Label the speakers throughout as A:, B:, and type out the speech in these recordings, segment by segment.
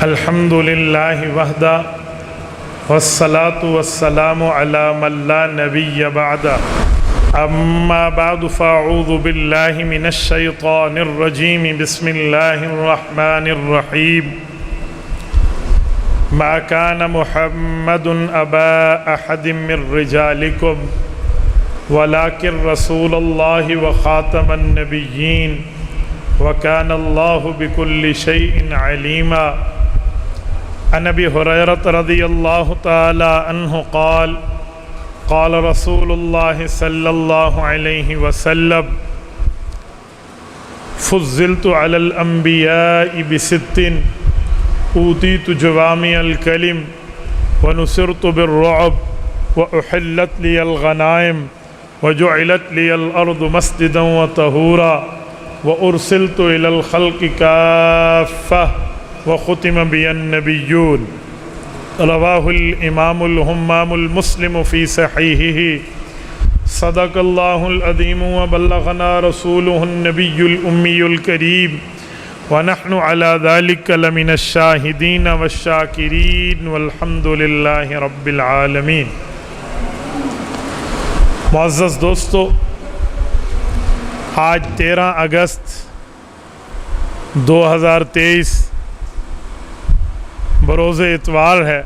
A: الحمد للہ وحدہ والصلاة والسلام علی من لا نبی بعدہ اما بعد فاعوذ باللہ من الشیطان الرجیم بسم اللہ الرحمن الرحیم ما كان محمد ابا احد من رجالکم ولكن رسول اللہ وخاتم النبیین وكان الله بكل شيء عليما عن ابي هريرة رضي الله تعالى عنه قال قال رسول الله صلى الله عليه وسلم فضلت على الأنبياء بست أوتيت جوامع الكلم ونصرت بالرعب وأحلت لي الغنائم وجعلت لي الأرض مسجدا وطهورا وأرسلت إلى الخلق كافة وختم بي النبيون رواه الإمام الهمام المسلم في صحيحه صدق الله العظيم وبلغنا رسوله النبي الأمي الكريم ونحن على ذلك لمن الشاهدين والشاكرين والحمد لله رب العالمين۔ معزز دوستو، آج 13 اگست 2023 بروز اتوار ہے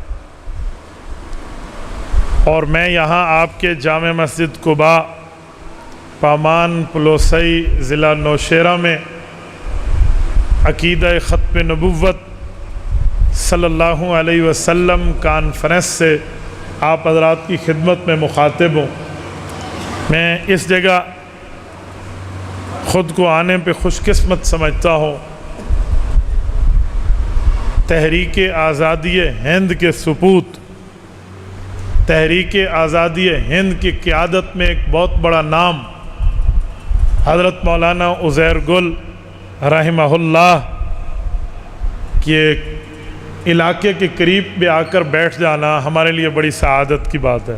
A: اور میں یہاں آپ کے جامع مسجد قباء پامان پلوسئی ضلع نوشہرہ میں عقیدہ ختم نبوت صلی اللہ علیہ وسلم کانفرنس سے آپ حضرات کی خدمت میں مخاطب ہوں۔ میں اس جگہ خود کو آنے پہ خوش قسمت سمجھتا ہوں۔ تحریک آزادی ہند کے سپوت، تحریک آزادی ہند کی قیادت میں ایک بہت بڑا نام حضرت مولانا عزیر گل رحمہ اللہ کے علاقے کے قریب بھی آ کر بیٹھ جانا ہمارے لیے بڑی سعادت کی بات ہے۔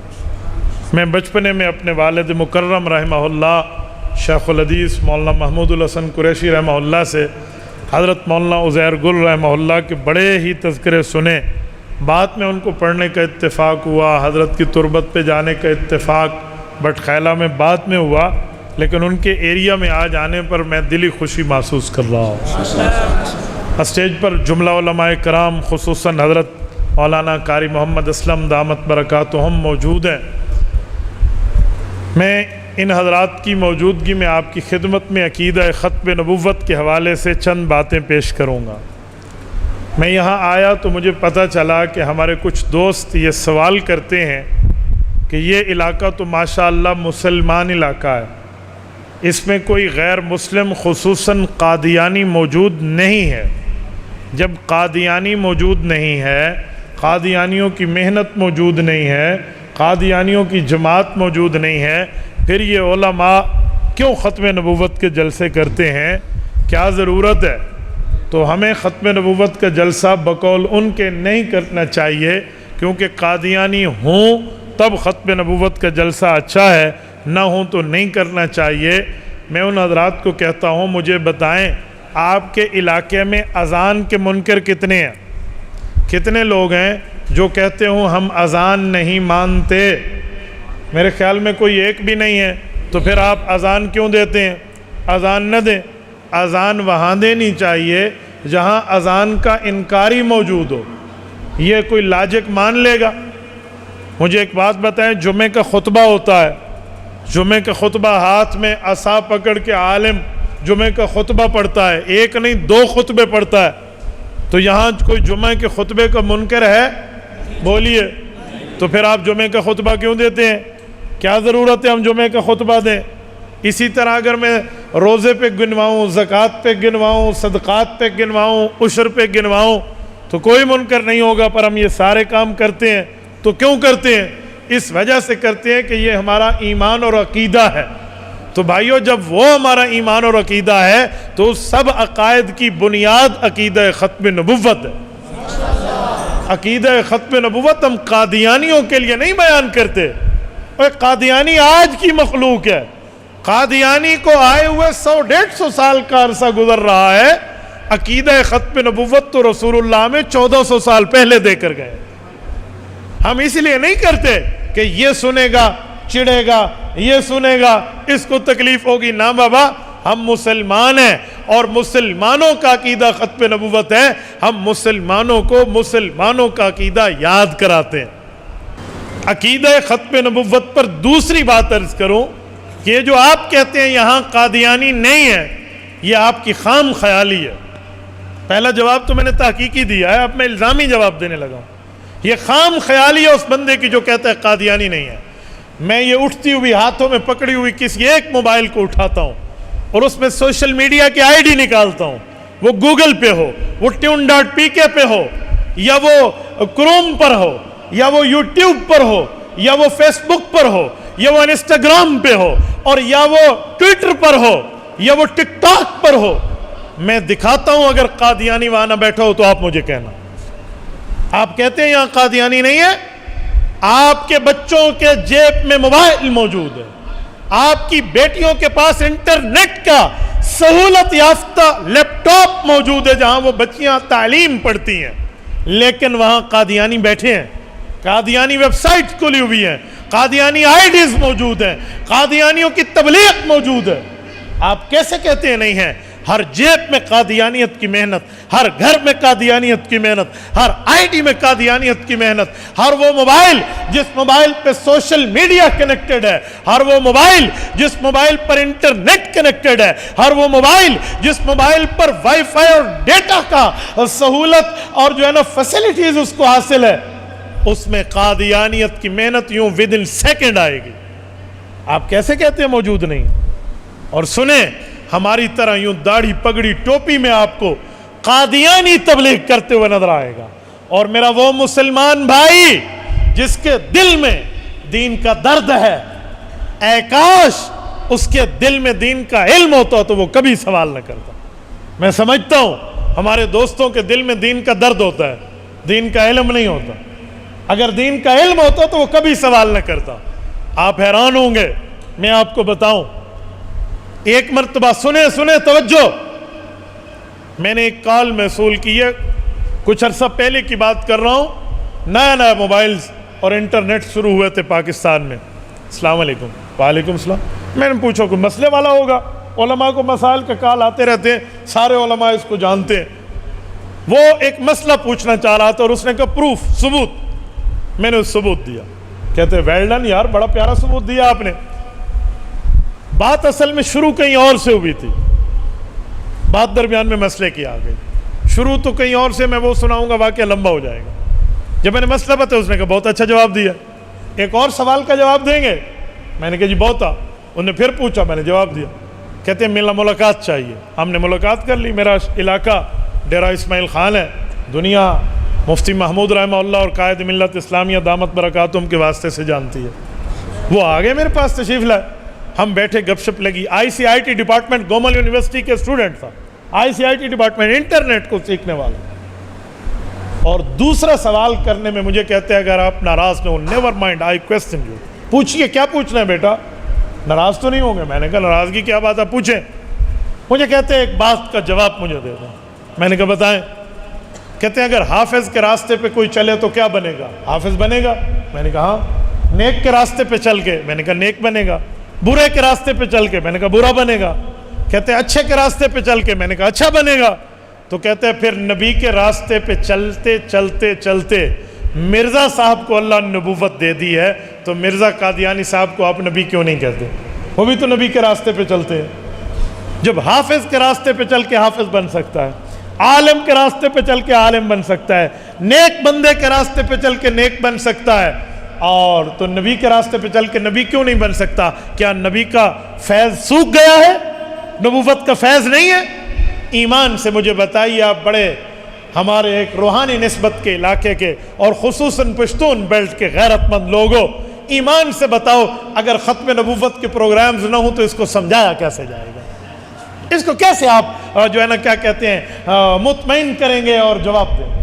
A: میں بچپنے میں اپنے والد مکرم رحمہ اللہ شیخ الحدیث مولانا محمود الحسن قریشی رحمہ اللہ سے حضرت مولانا عزیر گل رحمہ اللہ کے بڑے ہی تذکرے سنے۔ بعد میں ان کو پڑھنے کا اتفاق ہوا، حضرت کی تربت پہ جانے کا اتفاق بٹ خیلہ میں بعد میں ہوا، لیکن ان کے ایریا میں آج آنے پر میں دلی خوشی محسوس کر رہا ہوں۔ اسٹیج پر جملہ علماء کرام خصوصاً حضرت مولانا قاری محمد اسلم دامت برکاتہم موجود ہیں۔ میں ان حضرات کی موجودگی میں آپ کی خدمت میں عقیدہ ختم نبوت کے حوالے سے چند باتیں پیش کروں گا۔ میں یہاں آیا تو مجھے پتہ چلا کہ ہمارے کچھ دوست یہ سوال کرتے ہیں کہ یہ علاقہ تو ماشاءاللہ مسلمان علاقہ ہے، اس میں کوئی غیر مسلم خصوصاً قادیانی موجود نہیں ہے۔ جب قادیانی موجود نہیں ہے، قادیانیوں کی محنت موجود نہیں ہے، قادیانیوں کی جماعت موجود نہیں ہے، پھر یہ علماء کیوں ختم نبوت کے جلسے کرتے ہیں؟ کیا ضرورت ہے؟ تو ہمیں ختم نبوت کا جلسہ بقول ان کے نہیں کرنا چاہیے، کیونکہ قادیانی ہوں تب ختم نبوت کا جلسہ اچھا ہے، نہ ہوں تو نہیں کرنا چاہیے۔ میں ان حضرات کو کہتا ہوں مجھے بتائیں آپ کے علاقے میں اذان کے منکر کتنے ہیں؟ کتنے لوگ ہیں جو کہتے ہوں ہم اذان نہیں مانتے؟ میرے خیال میں کوئی ایک بھی نہیں ہے۔ تو پھر آپ اذان کیوں دیتے ہیں؟ اذان نہ دیں۔ اذان وہاں دینی چاہیے جہاں اذان کا انکاری موجود ہو۔ یہ کوئی لاجک مان لے گا؟ مجھے ایک بات بتائیں، جمعے کا خطبہ ہوتا ہے، جمعے کا خطبہ ہاتھ میں عصا پکڑ کے عالم جمعے کا خطبہ پڑھتا ہے، ایک نہیں 2 خطبے پڑھتا ہے، تو یہاں کوئی جمعے کے خطبے کا منکر ہے؟ بولیے۔ تو پھر آپ جمعے کا خطبہ کیوں دیتے ہیں؟ کیا ضرورت ہے ہم جمعے کا خطبہ دیں؟ اسی طرح اگر میں روزے پہ گنواؤں، زکوٰۃ پہ گنواؤں، صدقات پہ گنواؤں، عشر پہ گنواؤں تو کوئی منکر نہیں ہوگا، پر ہم یہ سارے کام کرتے ہیں۔ تو کیوں کرتے ہیں؟ اس وجہ سے کرتے ہیں کہ یہ ہمارا ایمان اور عقیدہ ہے۔ تو بھائیو، جب وہ ہمارا ایمان اور عقیدہ ہے تو سب عقائد کی بنیاد عقیدہ ختم نبوت ہے۔ عقیدہ ختم نبوت ہم قادیانیوں کے لیے نہیں بیان کرتے۔ اور قادیانی آج کی مخلوق ہے، قادیانی کو آئے ہوئے 100-150 سال کا عرصہ گزر رہا ہے، عقیدہ ختم نبوت تو رسول اللہ میں 1400 سال پہلے دے کر گئے. ہم اس لیے نہیں کرتے کہ یہ سنے گا چڑھے گا, یہ سنے گا اس کو تکلیف ہوگی. نہ بابا, ہم مسلمان ہیں اور مسلمانوں کا عقیدہ ختم نبوت ہے. ہم مسلمانوں کو مسلمانوں کا عقیدہ یاد کراتے ہیں. عقیدہ ختم نبوت پر دوسری بات عرض کروں کہ یہ جو آپ کہتے ہیں یہاں قادیانی نہیں ہے, یہ آپ کی خام خیالی ہے. پہلا جواب تو میں نے تحقیقی دیا ہے, اب میں الزامی جواب دینے لگا ہوں. یہ خام خیالی ہے اس بندے کی جو کہتا ہے قادیانی نہیں ہے. میں یہ اٹھتی ہوئی ہاتھوں میں پکڑی ہوئی کسی ایک موبائل کو اٹھاتا ہوں اور اس میں سوشل میڈیا کی آئی ڈی نکالتا ہوں, وہ گوگل پہ ہو, وہ tune.pk پہ ہو, یا وہ کروم پر ہو, یا وہ یوٹیوب پر ہو, یا وہ فیس بک پر ہو, یا وہ انسٹاگرام پہ ہو, اور یا وہ ٹویٹر پر ہو, یا وہ ٹک ٹاک پر ہو. میں دکھاتا ہوں اگر قادیانی وہاں نہ بیٹھا ہو تو آپ مجھے کہنا. آپ کہتے ہیں یہاں قادیانی نہیں ہے, آپ کے بچوں کے جیب میں موبائل موجود ہے, آپ کی بیٹیوں کے پاس انٹرنیٹ کا سہولت یافتہ لیپ ٹاپ موجود ہے جہاں وہ بچیاں تعلیم پڑھتی ہیں, لیکن وہاں قادیانی بیٹھے ہیں. قادیانی ویب سائٹ کھلی ہوئی ہیں, قادیانی آئی ڈیز موجود ہیں, قادیانیوں کی تبلیغ موجود ہے. آپ کیسے کہتے ہیں نہیں ہے؟ ہر جیب میں قادیانیت کی محنت, ہر گھر میں قادیانیت کی محنت, ہر آئی ڈی میں قادیانیت کی محنت, ہر وہ موبائل جس موبائل پہ سوشل میڈیا کنیکٹڈ ہے, ہر وہ موبائل جس موبائل پر انٹرنیٹ کنیکٹڈ ہے, ہر وہ موبائل جس موبائل پر وائی فائی اور ڈیٹا کا سہولت اور جو ہے نا فیسلٹیز اس کو حاصل ہے, اس میں قادیانیت کی محنت یوں ودن سیکنڈ آئے گی. آپ کیسے کہتے ہیں موجود نہیں؟ اور سنیں, ہماری طرح یوں داڑھی پگڑی ٹوپی میں آپ کو قادیانی تبلیغ کرتے ہوئے نظر آئے گا. اور میرا وہ مسلمان بھائی جس کے دل میں دین کا درد ہے, اے کاش اس کے دل میں دین کا علم ہوتا تو وہ کبھی سوال نہ کرتا. میں سمجھتا ہوں ہمارے دوستوں کے دل میں دین کا درد ہوتا ہے, دین کا علم نہیں ہوتا. اگر دین کا علم ہوتا تو وہ کبھی سوال نہ کرتا. آپ حیران ہوں گے, میں آپ کو بتاؤں, ایک مرتبہ سنیں توجہ, میں نے ایک کال محصول کی ہے, کچھ عرصہ پہلے کی بات کر رہا ہوں, نیا موبائلز اور انٹرنیٹ شروع ہوئے تھے پاکستان میں. السلام علیکم. وعلیکم السلام. میں نے پوچھا کوئی مسئلے والا ہوگا, علماء کو مسائل کا کال آتے رہتے ہیں, سارے علماء اس کو جانتے ہیں. وہ ایک مسئلہ پوچھنا چاہ رہا تھا اور اس نے کہا پروف, ثبوت. میں نے ثبوت دیا. کہتے ویل ڈن یار, بڑا پیارا ثبوت دیا آپ نے. بات اصل میں شروع کہیں اور سے ہوئی تھی, بات درمیان میں مسئلے کی آ گئی. شروع تو کہیں اور سے, میں وہ سناؤں گا واقعہ لمبا ہو جائے گا. جب میں نے مسئلہ بتایا اس نے کہا بہت اچھا جواب دیا, ایک اور سوال کا جواب دیں گے؟ میں نے کہا جی بہت. انہوں نے پھر پوچھا, میں نے جواب دیا. کہتے ہیں ملاقات چاہیے. ہم نے ملاقات کر لی. میرا علاقہ ڈیرہ اسماعیل خان ہے, دنیا مفتی محمود رحمہ اللہ اور قائد ملت اسلامیہ دامت برکاتہم کے واسطے سے جانتی ہے. وہ آگے میرے پاس تشریف لائے, ہم بیٹھے, گپ شپ لگی. ICIT ڈپارٹمنٹ گومل یونیورسٹی کے اسٹوڈنٹ تھا, ICIT ڈپارٹمنٹ, انٹرنیٹ کو سیکھنے والا. اور دوسرا سوال کرنے میں مجھے کہتے ہیں اگر آپ ناراض نہ ہو, never mind I question you, پوچھئے کیا پوچھنا ہے بیٹا, ناراض تو نہیں ہوں گے. میں نے کہا ناراضگی کیا بات ہے, پوچھیں. مجھے کہتے ہیں ایک بات کا جواب مجھے دے دیں. میں نے کہا بتائیں. کہتے ہیں اگر حافظ کے راستے پہ کوئی چلے تو کیا بنے گا؟ حافظ بنے گا. میں نے کہا ہاں. نیک کے راستے پہ چل کے؟ میں نے کہا نیک بنے گا. برے کے راستے پہ چل کے؟ میں نے کہا برا بنے گا. کہتے ہیں اچھے کے راستے پہ چل کے؟ میں نے کہا اچھا بنے گا. تو کہتے ہیں پھر نبی کے راستے پہ چلتے چلتے چلتے مرزا صاحب کو اللہ نے نبوت دے دی ہے, تو مرزا قادیانی صاحب کو آپ نبی کیوں نہیں کہتے؟ وہ بھی تو نبی کے راستے پہ چلتے ہیں. جب حافظ کے راستے پہ چل کے حافظ بن سکتا ہے, عالم کے راستے پہ چل کے عالم بن سکتا ہے, نیک بندے کے راستے پہ چل کے نیک بن سکتا ہے, اور تو نبی کے راستے پہ چل کے نبی کیوں نہیں بن سکتا؟ کیا نبی کا فیض سوکھ گیا ہے؟ نبوت کا فیض نہیں ہے؟ ایمان سے مجھے بتائیے, آپ بڑے ہمارے ایک روحانی نسبت کے علاقے کے اور خصوصاً پشتون بیلٹ کے غیرت مند لوگوں, ایمان سے بتاؤ اگر ختم نبوت کے پروگرامز نہ ہوں تو اس کو سمجھایا کیسے جائے گا؟ اس کو کیسے آپ جو ہے نا کیا کہتے ہیں مطمئن کریں گے اور جواب دیں گے؟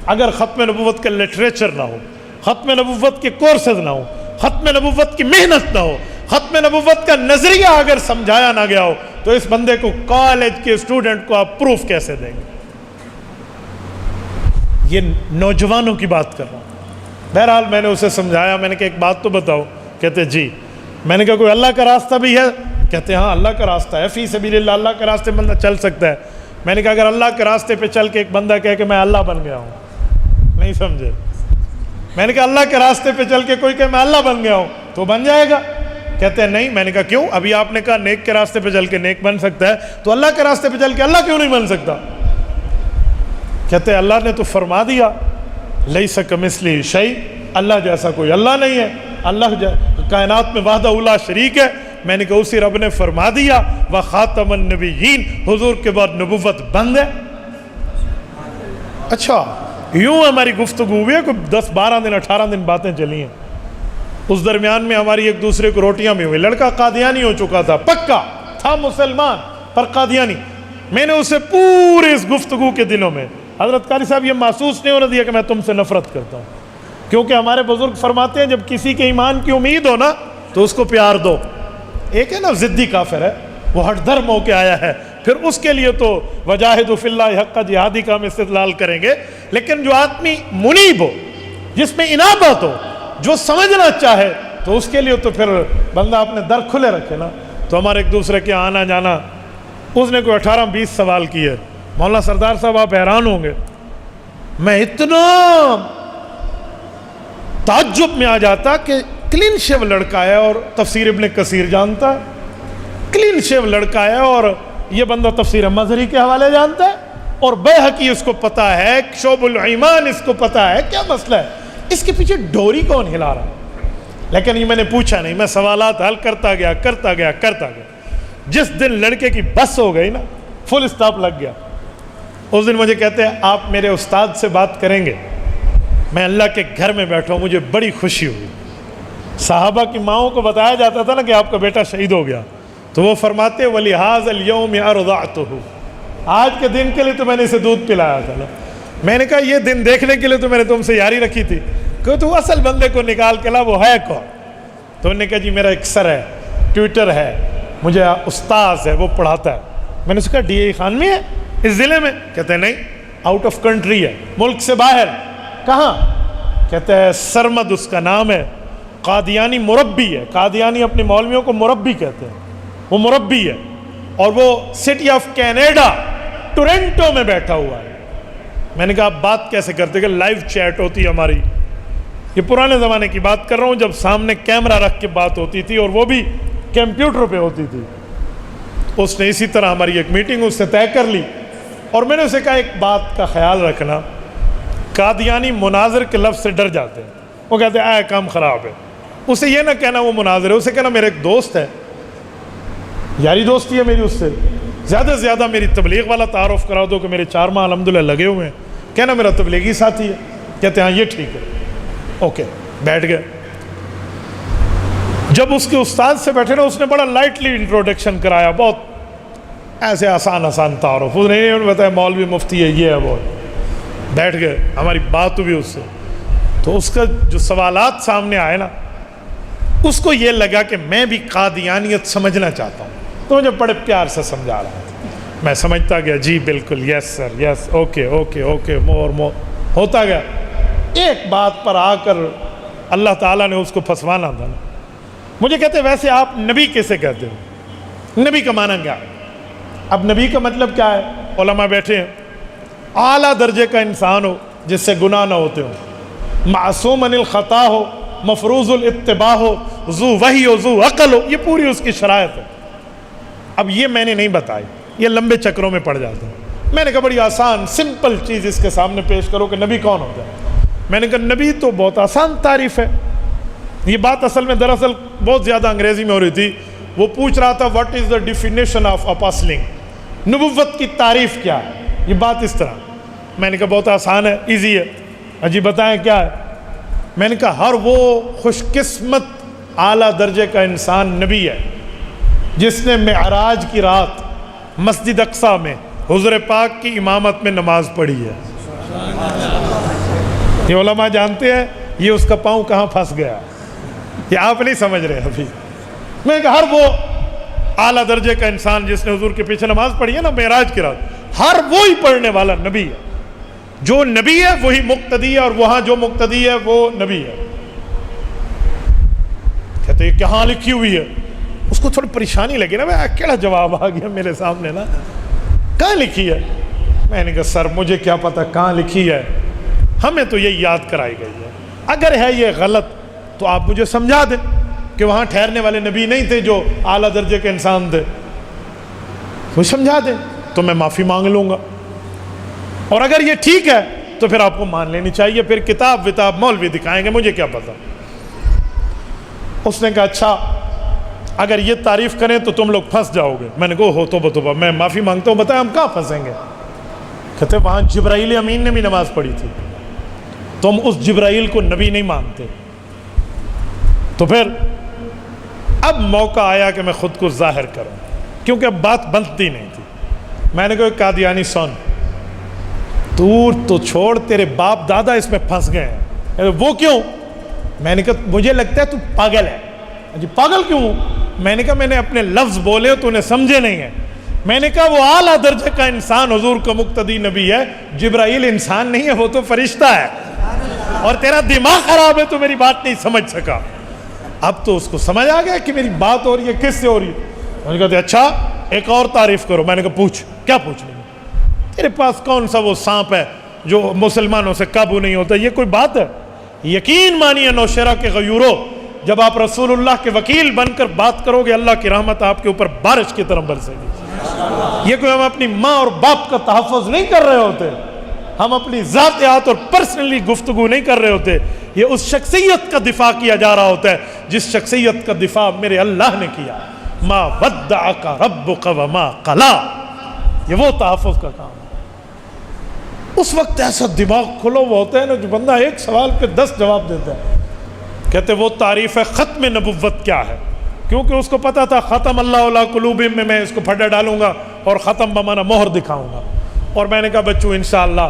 A: اگر ختم نبوت کا لٹریچر نہ ہو, ختم نبوت کے کورسز نہ ہو, ختم نبوت کی محنت نہ ہو, ختم نبوت کا نظریہ اگر سمجھایا نہ گیا ہو تو اس بندے کو کالج کے اسٹوڈنٹ کو آپ پروف کیسے دیں گے؟ یہ نوجوانوں کی بات کر رہا ہوں۔ بہرحال میں نے اسے سمجھایا، میں نے کہا ایک بات تو بتاؤ، کہتے جی۔ میں نے کہا کوئی اللہ کا راستہ بھی ہے؟ کہتے ہاں اللہ کا راستہ ہے، فی سبیل اللہ، اللہ کے راستے بندہ چل سکتا ہے۔ میں نے کہا اگر اللہ کے راستے پہ چل کے ایک بندہ کہے کہ میں اللہ بن گیا ہوں، نہیں سمجھے؟ میں نے کہا اللہ کے راستے پہ چل کے کوئی کہ میں اللہ بن گیا ہوں تو بن جائے گا؟ کہتے ہیں نہیں۔ میں نے کہا کیوں؟ ابھی آپ نے کہا نیک کے راستے پہ چل کے نیک بن سکتا ہے، تو اللہ کے راستے پہ چل کے اللہ کیوں نہیں بن سکتا؟ کہتے ہیں اللہ نے تو فرما دیا لیس کمثلہ شیء، اللہ جیسا کوئی اللہ نہیں ہے، اللہ کائنات میں وحدہ لا شریک ہے۔ میں نے کہا اسی رب نے فرما دیا وخاتم النبیین، حضور کے بعد نبوت بند ہے۔ اچھا یوں ہماری گفتگو ہوئی ہے، کوئی 10 12 دن 18 دن باتیں چلی ہیں۔ اس درمیان میں ہماری ایک دوسرے کو روٹیاں بھی ہوئی۔ لڑکا قادیانی ہو چکا تھا، پکا تھا مسلمان پر قادیانی۔ میں نے اسے پورے اس گفتگو کے دنوں میں، حضرت قاری صاحب یہ محسوس نہیں ہونے دیا کہ میں تم سے نفرت کرتا ہوں، کیونکہ ہمارے بزرگ فرماتے ہیں جب کسی کے ایمان کی امید ہو نا تو اس کو پیار دو۔ ایک ہے نا ضدی کافر ہے، وہ ہٹ دھرم ہو کے آیا ہے، پھر اس کے لیے تو وجاہدوا فی اللہ حق جہادی کا ہم استدلال کریں گے، لیکن جو آدمی منیب ہو، جس میں انابت ہو، جو سمجھنا چاہے، تو اس کے لیے تو پھر بندہ اپنے در کھلے رکھے نا۔ تو ہمارے ایک دوسرے کے آنا جانا، اس نے کوئی 18 20 سوال کیے۔ مولانا سردار صاحب آپ حیران ہوں گے، میں اتنا تعجب میں آ جاتا کہ کلین شیو لڑکا ہے اور تفسیر ابن کثیر جانتا ہے، کلین شیو لڑکا ہے اور یہ بندہ تفسیر مظہری کے حوالے جانتا ہے، اور بیہقی اس کو پتہ ہے، شعب الایمان اس کو پتہ ہے، کیا مسئلہ ہے؟ اس کے پیچھے ڈوری کون ہلا رہا ہے؟ لیکن یہ میں نے پوچھا نہیں، میں سوالات حل کرتا گیا۔ جس دن لڑکے کی بس ہو گئی نا، فل اسٹاپ لگ گیا، اس دن مجھے کہتے ہیں آپ میرے استاد سے بات کریں گے؟ میں اللہ کے گھر میں بیٹھا ہوں، مجھے بڑی خوشی ہوئی۔ صحابہ کی ماؤں کو بتایا جاتا تھا نا کہ آپ کا بیٹا شہید ہو گیا، تو وہ فرماتے وَلِهَذَا الْيَوْمِ أَرْضَعْتُهُ، آج کے دن کے لیے تو میں نے اسے دودھ پلایا تھا نا۔ میں نے کہا یہ دن دیکھنے کے لیے تو میں نے تم سے یاری رکھی تھی کہ تو اصل بندے کو نکال کے لا، وہ ہے کون؟ تو انہوں نے کہا جی میرا ایک سر ہے، ٹویٹر ہے، مجھے استاذ ہے، وہ پڑھاتا ہے۔ میں نے اس کا ڈی اے خان میں ہے اس ضلع میں؟ کہتے ہیں نہیں، آؤٹ آف کنٹری ہے، ملک سے باہر۔ کہاں؟ کہتے ہیں سرمد اس کا نام ہے، قادیانی مربی ہے۔ قادیانی اپنے مولویوں کو مربی کہتے ہیں، وہ مربی ہے، اور وہ سٹی آف کینیڈا ٹورنٹو میں بیٹھا ہوا ہے۔ میں نے کہا آپ بات کیسے کرتے؟ کہ لائیو چیٹ ہوتی ہے ہماری، یہ پرانے زمانے کی بات کر رہا ہوں جب سامنے کیمرہ رکھ کے بات ہوتی تھی، اور وہ بھی کمپیوٹر پہ ہوتی تھی۔ اس نے اسی طرح ہماری ایک میٹنگ اس سے طے کر لی، اور میں نے اسے کہا ایک بات کا خیال رکھنا، قادیانی مناظر کے لفظ سے ڈر جاتے ہیں، وہ کہتے ہیں کام خراب ہے۔ اسے یہ نہ کہنا وہ مناظر ہے، اسے کہنا میرا ایک دوست ہے، یاری دوستی ہے میری اس سے، زیادہ سے زیادہ میری تبلیغ والا تعارف کرا دو کہ میرے 4 ماہ الحمدللہ لگے ہوئے ہیں، کہنا میرا تبلیغی ساتھی ہے۔ کہتے ہیں ہاں یہ ٹھیک ہے، اوکے، بیٹھ گئے۔ جب اس کے استاد سے بیٹھے نا، اس نے بڑا لائٹلی انٹروڈکشن کرایا، بہت ایسے آسان تعارف، اس نے بتایا مولوی مفتی ہے، یہ ہے وہ ہے۔ بیٹھ گئے، ہماری بات ہوئی اس سے، تو اس کا جو سوالات سامنے آئے نا، اس کو یہ لگا کہ میں بھی قادیانیت سمجھنا چاہتا ہوں، تو مجھے بڑے پیار سے سمجھا رہا تھا۔ میں سمجھتا گیا جی بالکل، یس سر، یس، اوکے، مور ہوتا گیا۔ ایک بات پر آ کر اللہ تعالیٰ نے اس کو پھنسوانا تھا نا۔ مجھے کہتے ویسے آپ نبی کیسے کہتے ہو؟ نبی کا معنی کیا؟ اب نبی کا مطلب کیا ہے؟ علماء بیٹھے ہیں، اعلیٰ درجے کا انسان ہو جس سے گناہ نہ ہوتے ہو، معصوم عن الخطا ہو، مفروض الاتباع ہو، ذو وحی ہو، ذو عقل ہو، یہ پوری اس کی شرائط ہے۔ اب یہ میں نے نہیں بتائی، یہ لمبے چکروں میں پڑ جاتے ہیں۔ میں نے کہا بڑی آسان سمپل چیز اس کے سامنے پیش کرو کہ نبی کون ہوتا ہے۔ میں نے کہا نبی تو بہت آسان تعریف ہے۔ یہ بات اصل میں دراصل بہت زیادہ انگریزی میں ہو رہی تھی۔ وہ پوچھ رہا تھا what is the definition of apostleship, نبوت کی تعریف کیا ہے؟ یہ بات اس طرح۔ میں نے کہا بہت آسان ہے، ایزی ہے۔ جی بتائیں کیا ہے؟ میں نے کہا ہر وہ خوش قسمت اعلیٰ درجے کا انسان نبی ہے جس نے معراج کی رات مسجد اقصیٰ میں حضور پاک کی امامت میں نماز پڑھی ہے۔ یہ علماء جانتے ہیں یہ اس کا پاؤں کہاں پھنس گیا، یہ آپ نہیں سمجھ رہے ابھی۔ میں کہ ہر وہ اعلیٰ درجے کا انسان جس نے حضور کے پیچھے نماز پڑھی ہے نا معراج کی رات، ہر وہی پڑھنے والا نبی ہے. جو نبی ہے وہی مقتدی ہے، اور وہاں جو مقتدی ہے وہ نبی ہے. کہتے ہیں کہاں لکھی ہوئی ہے؟ اس کو تھوڑی پریشانی لگی نا، میں اکیلا جواب آ گیا میرے سامنے نا، کہاں لکھی ہے؟ میں نے کہا سر مجھے کیا پتہ کہاں لکھی ہے، ہمیں تو یہ یاد کرائی گئی ہے. اگر ہے یہ غلط تو آپ مجھے سمجھا دیں کہ وہاں ٹھہرنے والے نبی نہیں تھے جو اعلیٰ درجے کے انسان تھے، مجھے سمجھا دیں تو میں معافی مانگ لوں گا. اور اگر یہ ٹھیک ہے تو پھر آپ کو مان لینی چاہیے، پھر کتاب وتاب مولوی دکھائیں گے، مجھے کیا پتہ. اس نے کہا اچھا اگر یہ تعریف کریں تو تم لوگ پھنس جاؤ گے. میں نے کہا ہو توبہ، میں معافی مانگتا ہوں، بتائیں ہم کہاں پھنسیں گے؟ کہتے وہاں جبرائیل امین نے بھی نماز پڑھی تھی، تم اس جبرائیل کو نبی نہیں مانتے. تو پھر اب موقع آیا کہ میں خود کو ظاہر کروں، کیونکہ اب بات بنتی نہیں تھی. میں نے کہا قادیانی سن، تو چھوڑ، تیرے باپ دادا اس میں پھنس گئے ہیں. وہ کیوں؟ میں نے کہا مجھے لگتا ہے تو پاگل ہے. جی پاگل کیوں؟ میں نے کہا میں نے اپنے لفظ بولے تو انہیں سمجھے نہیں ہیں. میں نے کہا وہ اعلیٰ درجے کا انسان حضور کا مقتدی نبی ہے، جبرائیل انسان نہیں ہے، وہ تو فرشتہ ہے. اور تیرا دماغ خراب ہے تو میری بات نہیں سمجھ سکا. اب تو اس کو سمجھ آ گیا کہ میری بات ہو رہی ہے کس سے ہو رہی ہے. میں نے کہا اچھا ایک اور تعریف کرو. میں نے کہا پوچھ. کیا پوچھنی ہے؟ تیرے پاس کون سا وہ سانپ ہے جو مسلمانوں سے قابو نہیں ہوتا؟ یہ کوئی بات ہے؟ یقین مانیے نوشہرہ کے غیورو، جب آپ رسول اللہ کے وکیل بن کر بات کرو گے اللہ کی رحمت آپ کے اوپر بارش کی طرح برسے گی. یہ کوئی ہم اپنی ماں اور باپ کا تحفظ نہیں کر رہے ہوتے، ہم اپنی ذاتیات اور پرسنلی گفتگو نہیں کر رہے ہوتے. یہ اس شخصیت کا دفاع کیا جا رہا ہوتا ہے جس شخصیت کا دفاع میرے اللہ نے کیا. ما ودعک ربک وما قلا، یہ وہ تحفظ کا کام ہے. اس وقت ایسا دماغ کھلا ہوا ہوتا ہے نا جو بندہ ایک سوال پہ 10 جواب دیتا ہے. کہتے وہ تعریف ہے ختم نبوت کیا ہے، کیونکہ اس کو پتا تھا ختم اللہ علی قلوبہم میں اس کو پھڈا ڈالوں گا اور ختم بمانا مہر دکھاؤں گا. اور میں نے کہا بچوں انشاءاللہ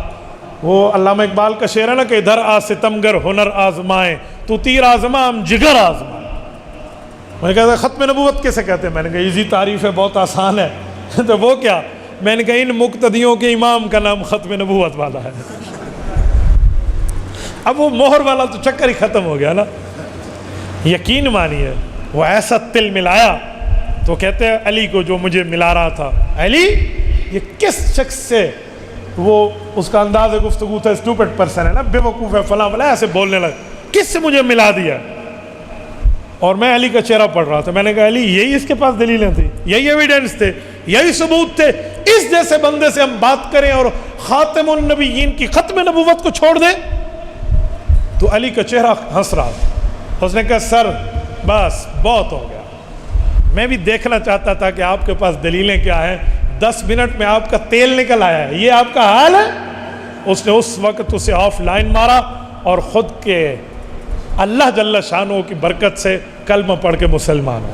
A: وہ علامہ اقبال کا شعر ہے نا کہ ادھر آ ستمگر ہنر آزمائیں، تو تیر آزما ہم جگر آزمائیں. میں نے کہا ختم نبوت کیسے کہتے ہیں؟ میں نے کہا ایزی تعریف ہے، بہت آسان ہے. تو وہ کیا؟ میں نے کہا ان مقتدیوں کے امام کا نام ختم نبوت والا ہے. اب وہ مہر والا تو چکر ہی ختم ہو گیا نا. یقین مانیے وہ ایسا تل ملایا تو کہتے ہیں علی کو جو مجھے ملا رہا تھا، علی یہ کس شخص سے، وہ اس کا انداز گفتگو تھا اسٹوپڈ پرسن ہے نا، بے وقوف ہے فلاں فلاں، ایسے بولنے لگا کس سے مجھے ملا دیا. اور میں علی کا چہرہ پڑھ رہا تھا. میں نے کہا علی یہی اس کے پاس دلیلیں تھیں، یہی ایویڈنس تھے، یہی ثبوت تھے. اس جیسے بندے سے ہم بات کریں اور خاتم النبیین کی ختم نبوت کو چھوڑ دیں؟ تو علی کا چہرہ ہنس رہا تھا. اس نے کہا سر بس بہت ہو گیا، میں بھی دیکھنا چاہتا تھا کہ آپ کے پاس دلیلیں کیا ہیں. 10 منٹ میں آپ کا تیل نکل آیا ہے، یہ آپ کا حال ہے؟ اس نے اس وقت اسے آف لائن مارا اور خود کے اللہ جل شانہ کی برکت سے کلمہ پڑھ کے مسلمان ہو.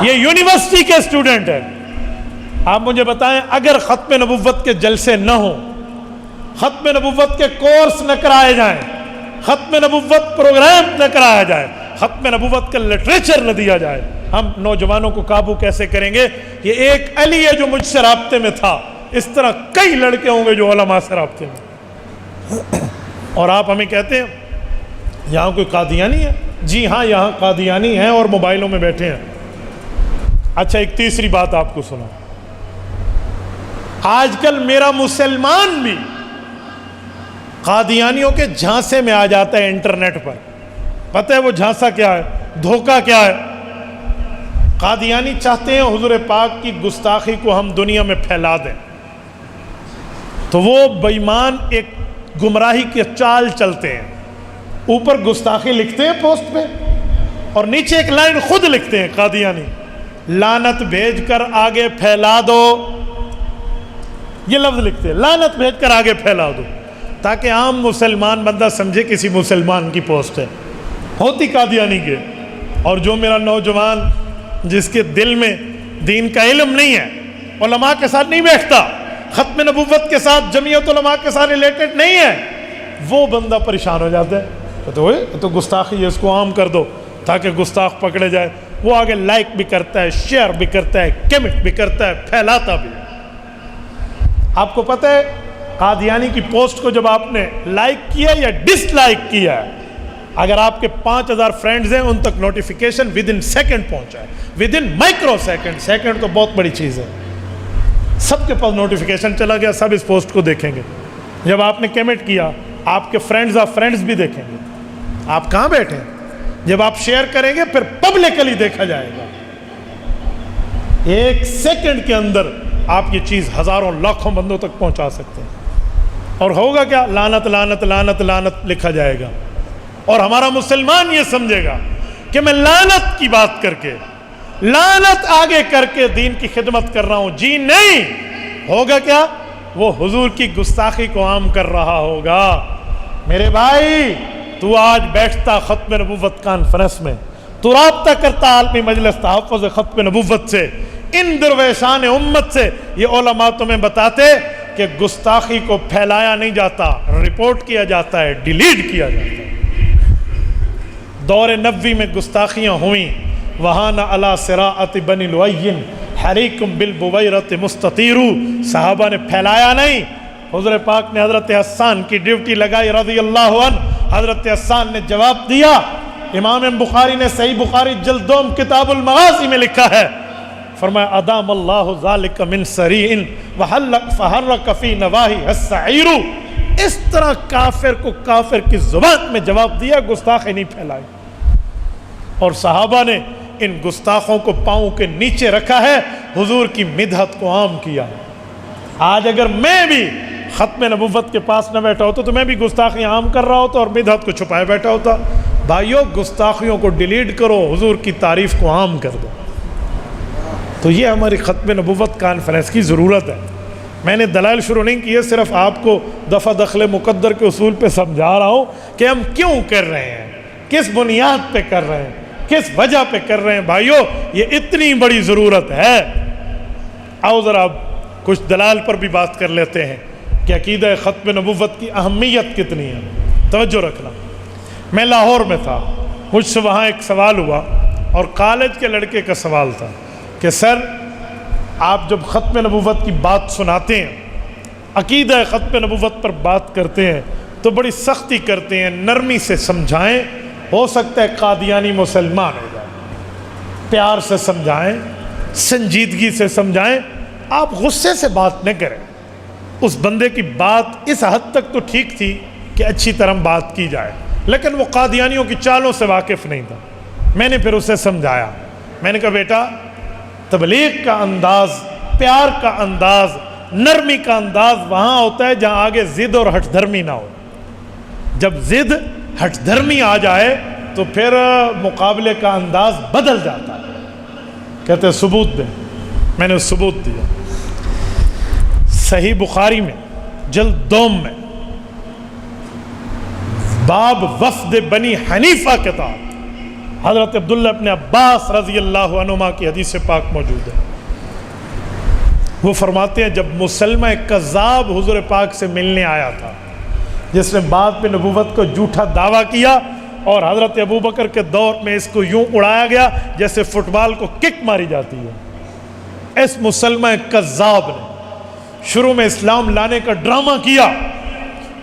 A: یہ یونیورسٹی کے اسٹوڈنٹ ہے. آپ مجھے بتائیں اگر ختم نبوت کے جلسے نہ ہوں، ختم نبوت کے کورس نہ کرائے جائیں، ختم نبوت پروگرام نہ کرایا جائے، ختم نبوت کا لٹریچر نہ دیا جائے، ہم نوجوانوں کو قابو کیسے کریں گے؟ یہ ایک علی ہے جو مجھ سے رابطے میں تھا، اس طرح کئی لڑکے ہوں گے جو علماء سے رابطے میں. اور آپ ہمیں کہتے ہیں یہاں کوئی قادیانی ہے؟ جی ہاں یہاں قادیانی ہیں اور موبائلوں میں بیٹھے ہیں. اچھا ایک تیسری بات آپ کو سنا، آج کل میرا مسلمان بھی قادیانیوں کے جھانسے میں آ جاتا ہے انٹرنیٹ پر. پتہ ہے وہ جھانسا کیا ہے، دھوکہ کیا ہے؟ قادیانی چاہتے ہیں حضور پاک کی گستاخی کو ہم دنیا میں پھیلا دیں، تو وہ بے ایمان ایک گمراہی کی چال چلتے ہیں. اوپر گستاخی لکھتے ہیں پوسٹ پہ اور نیچے ایک لائن خود لکھتے ہیں قادیانی، لعنت بھیج کر آگے پھیلا دو. یہ لفظ لکھتے ہیں لعنت بھیج کر آگے پھیلا دو، تاکہ عام مسلمان بندہ سمجھے کسی مسلمان کی پوسٹ ہے. ہوتی قادیانی کے. اور جو میرا نوجوان جس کے دل میں دین کا علم نہیں ہے، علماء کے ساتھ نہیں بیٹھتا، ختم نبوت کے ساتھ جمعیت علماء کے ساتھ ریلیٹڈ نہیں ہے، وہ بندہ پریشان ہو جاتا ہے. تو گستاخی ہے، اس کو عام کر دو تاکہ گستاخ پکڑے جائے. وہ آگے لائک بھی کرتا ہے، شیئر بھی کرتا ہے، کمنٹ بھی کرتا ہے، پھیلاتا بھی ہے۔ آپ کو پتہ ہے قادیانی کی پوسٹ کو جب آپ نے لائک کیا یا ڈس لائک کیا ہے، اگر آپ کے 5000 فرینڈز ہیں ان تک نوٹیفیکیشن ود ان سیکنڈ پہنچا ہے، with in micro second, second تو بہت بڑی چیز ہے، سب کے پاس نوٹیفیکیشن چلا گیا، سب اس پوسٹ کو دیکھیں گے۔ جب آپ نے کمنٹ کیا آپ کے فرینڈز بھی دیکھیں گے، آپ کہاں بیٹھے ہیں؟ جب آپ شیئر کریں گے پھر پبلکلی دیکھا جائے گا۔ ایک سیکنڈ کے اندر آپ یہ چیز ہزاروں لاکھوں بندوں تک پہنچا سکتے ہیں، اور ہوگا کیا؟ لعنت لعنت لعنت لعنت لکھا جائے گا، اور ہمارا مسلمان یہ سمجھے گا کہ میں لعنت کی بات کر کے، لعنت آگے کر کے دین کی خدمت کر رہا ہوں۔ جی نہیں، ہوگا کیا؟ وہ حضور کی گستاخی کو عام کر رہا ہوگا۔ میرے بھائی، تو آج بیٹھتا ختم نبوت کانفرنس میں، تو رابطہ کرتا عالمی مجلس تحفظ ختم نبوت سے، ان درویشان امت سے، یہ علماء تمہیں بتاتے کہ گستاخی کو پھیلایا نہیں جاتا، رپورٹ کیا جاتا ہے، ڈیلیٹ کیا جاتا ہے۔ دور نبوی میں گستاخیاں ہوئیں، وہاں نہ علی صراعت بنی لؤین حریکم بالبویرۃ مستطیر، صحابہ نے پھیلایا نہیں۔ حضور پاک نے حضرت حسان کی ڈیوٹی لگائی رضی اللہ عنہ، حضرت حسان نے جواب دیا۔ امام بخاری نے صحیح بخاری جلد 2 کتاب المغازی میں لکھا ہے، فرمایا ادام اللہ ذالک من سریع فحرک فی نواہی السعیر۔ اس طرح کافر کو کافر کی زبان میں جواب دیا، گستاخی نہیں پھیلائی، اور صحابہ نے ان گستاخوں کو پاؤں کے نیچے رکھا ہے، حضور کی مدحت کو عام کیا۔ آج اگر میں بھی ختم نبوت کے پاس نہ بیٹھا ہوتا تو میں بھی گستاخی عام کر رہا ہوتا اور مدحت کو چھپائے بیٹھا ہوتا۔ بھائیو، گستاخیوں کو ڈیلیٹ کرو، حضور کی تعریف کو عام کر دو۔ تو یہ ہماری ختم نبوت کانفرنس کی ضرورت ہے۔ میں نے دلائل شروع نہیں کیے، صرف آپ کو دفع دخل مقدر کے اصول پہ سمجھا رہا ہوں کہ ہم کیوں کر رہے ہیں، کس بنیاد پہ کر رہے ہیں، کس وجہ پہ کر رہے ہیں۔ بھائیو، یہ اتنی بڑی ضرورت ہے۔ آؤ ذرا اب کچھ دلائل پر بھی بات کر لیتے ہیں کہ عقیدہ ختم نبوت کی اہمیت کتنی ہے۔ توجہ رکھنا، میں لاہور میں تھا، مجھ سے وہاں ایک سوال ہوا، اور کالج کے لڑکے کا سوال تھا کہ سر، آپ جب ختم نبوت کی بات سناتے ہیں، عقیدہ ختم نبوت پر بات کرتے ہیں، تو بڑی سختی کرتے ہیں، نرمی سے سمجھائیں، ہو سکتا ہے قادیانی مسلمان ہو جائے، پیار سے سمجھائیں، سنجیدگی سے سمجھائیں، آپ غصے سے بات نہ کریں۔ اس بندے کی بات اس حد تک تو ٹھیک تھی کہ اچھی طرح بات کی جائے، لیکن وہ قادیانیوں کی چالوں سے واقف نہیں تھا۔ میں نے پھر اسے سمجھایا، میں نے کہا بیٹا، تبلیغ کا انداز، پیار کا انداز، نرمی کا انداز وہاں ہوتا ہے جہاں آگے ضد اور ہٹ دھرمی نہ ہو۔ جب ضد ہٹ دھرمی آ جائے تو پھر مقابلے کا انداز بدل جاتا ہے۔ کہتے ہیں ثبوت دیں، میں نے ثبوت دیا۔ صحیح بخاری میں جلد 2 میں باب وفد بنی حنیفہ کتاب، حضرت عبداللہ ابن عباس رضی اللہ عنہما کی حدیث پاک موجود ہے۔ وہ فرماتے ہیں جب مسلمہ کذاب حضور پاک سے ملنے آیا تھا، جس نے بعد میں نبوت کو جھوٹا دعویٰ کیا، اور حضرت ابوبکر کے دور میں اس کو یوں اڑایا گیا جیسے فٹ بال کو کک ماری جاتی ہے۔ اس مسلمہ کذاب نے شروع میں اسلام لانے کا ڈرامہ کیا۔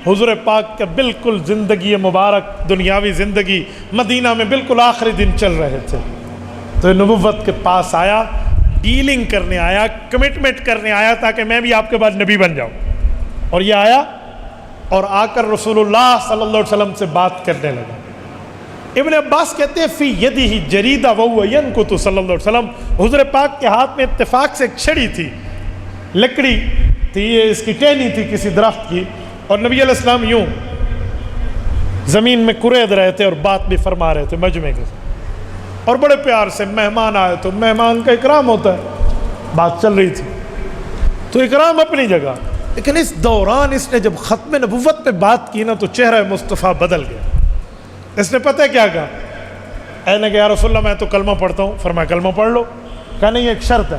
A: حضور پاک کا بالکل زندگی مبارک، دنیاوی زندگی، مدینہ میں بالکل آخری دن چل رہے تھے، تو نبوت کے پاس آیا، ڈیلنگ کرنے آیا، کمٹمنٹ کرنے آیا تاکہ میں بھی آپ کے بعد نبی بن جاؤں۔ اور یہ آیا اور آ کر رسول اللہ صلی اللہ علیہ وسلم سے بات کرنے لگا۔ ابن عباس کہتے ہیں فی یدہ جریدہ وہو ینکت صلی اللہ علیہ وسلم، حضور پاک کے ہاتھ میں اتفاق سے ایک چھڑی تھی، لکڑی تھی، یہ اس کی ٹہنی تھی کسی درخت کی، اور نبی علیہ السلام یوں زمین میں کرید رہے تھے اور بات بھی فرما رہے تھے مجمع کے ساتھ، اور بڑے پیار سے مہمان آئے تو مہمان کا اکرام ہوتا ہے، بات چل رہی تھی تو اکرام اپنی جگہ، لیکن اس دوران اس نے جب ختم نبوت پہ بات کی نا تو چہرہ مصطفیٰ بدل گیا۔ اس نے پتہ کیا کہا؟ اے نے کہا یا رسول اللہ میں تو کلمہ پڑھتا ہوں۔ فرمایا کلمہ پڑھ لو۔ کہا نہیں ایک شرط ہے۔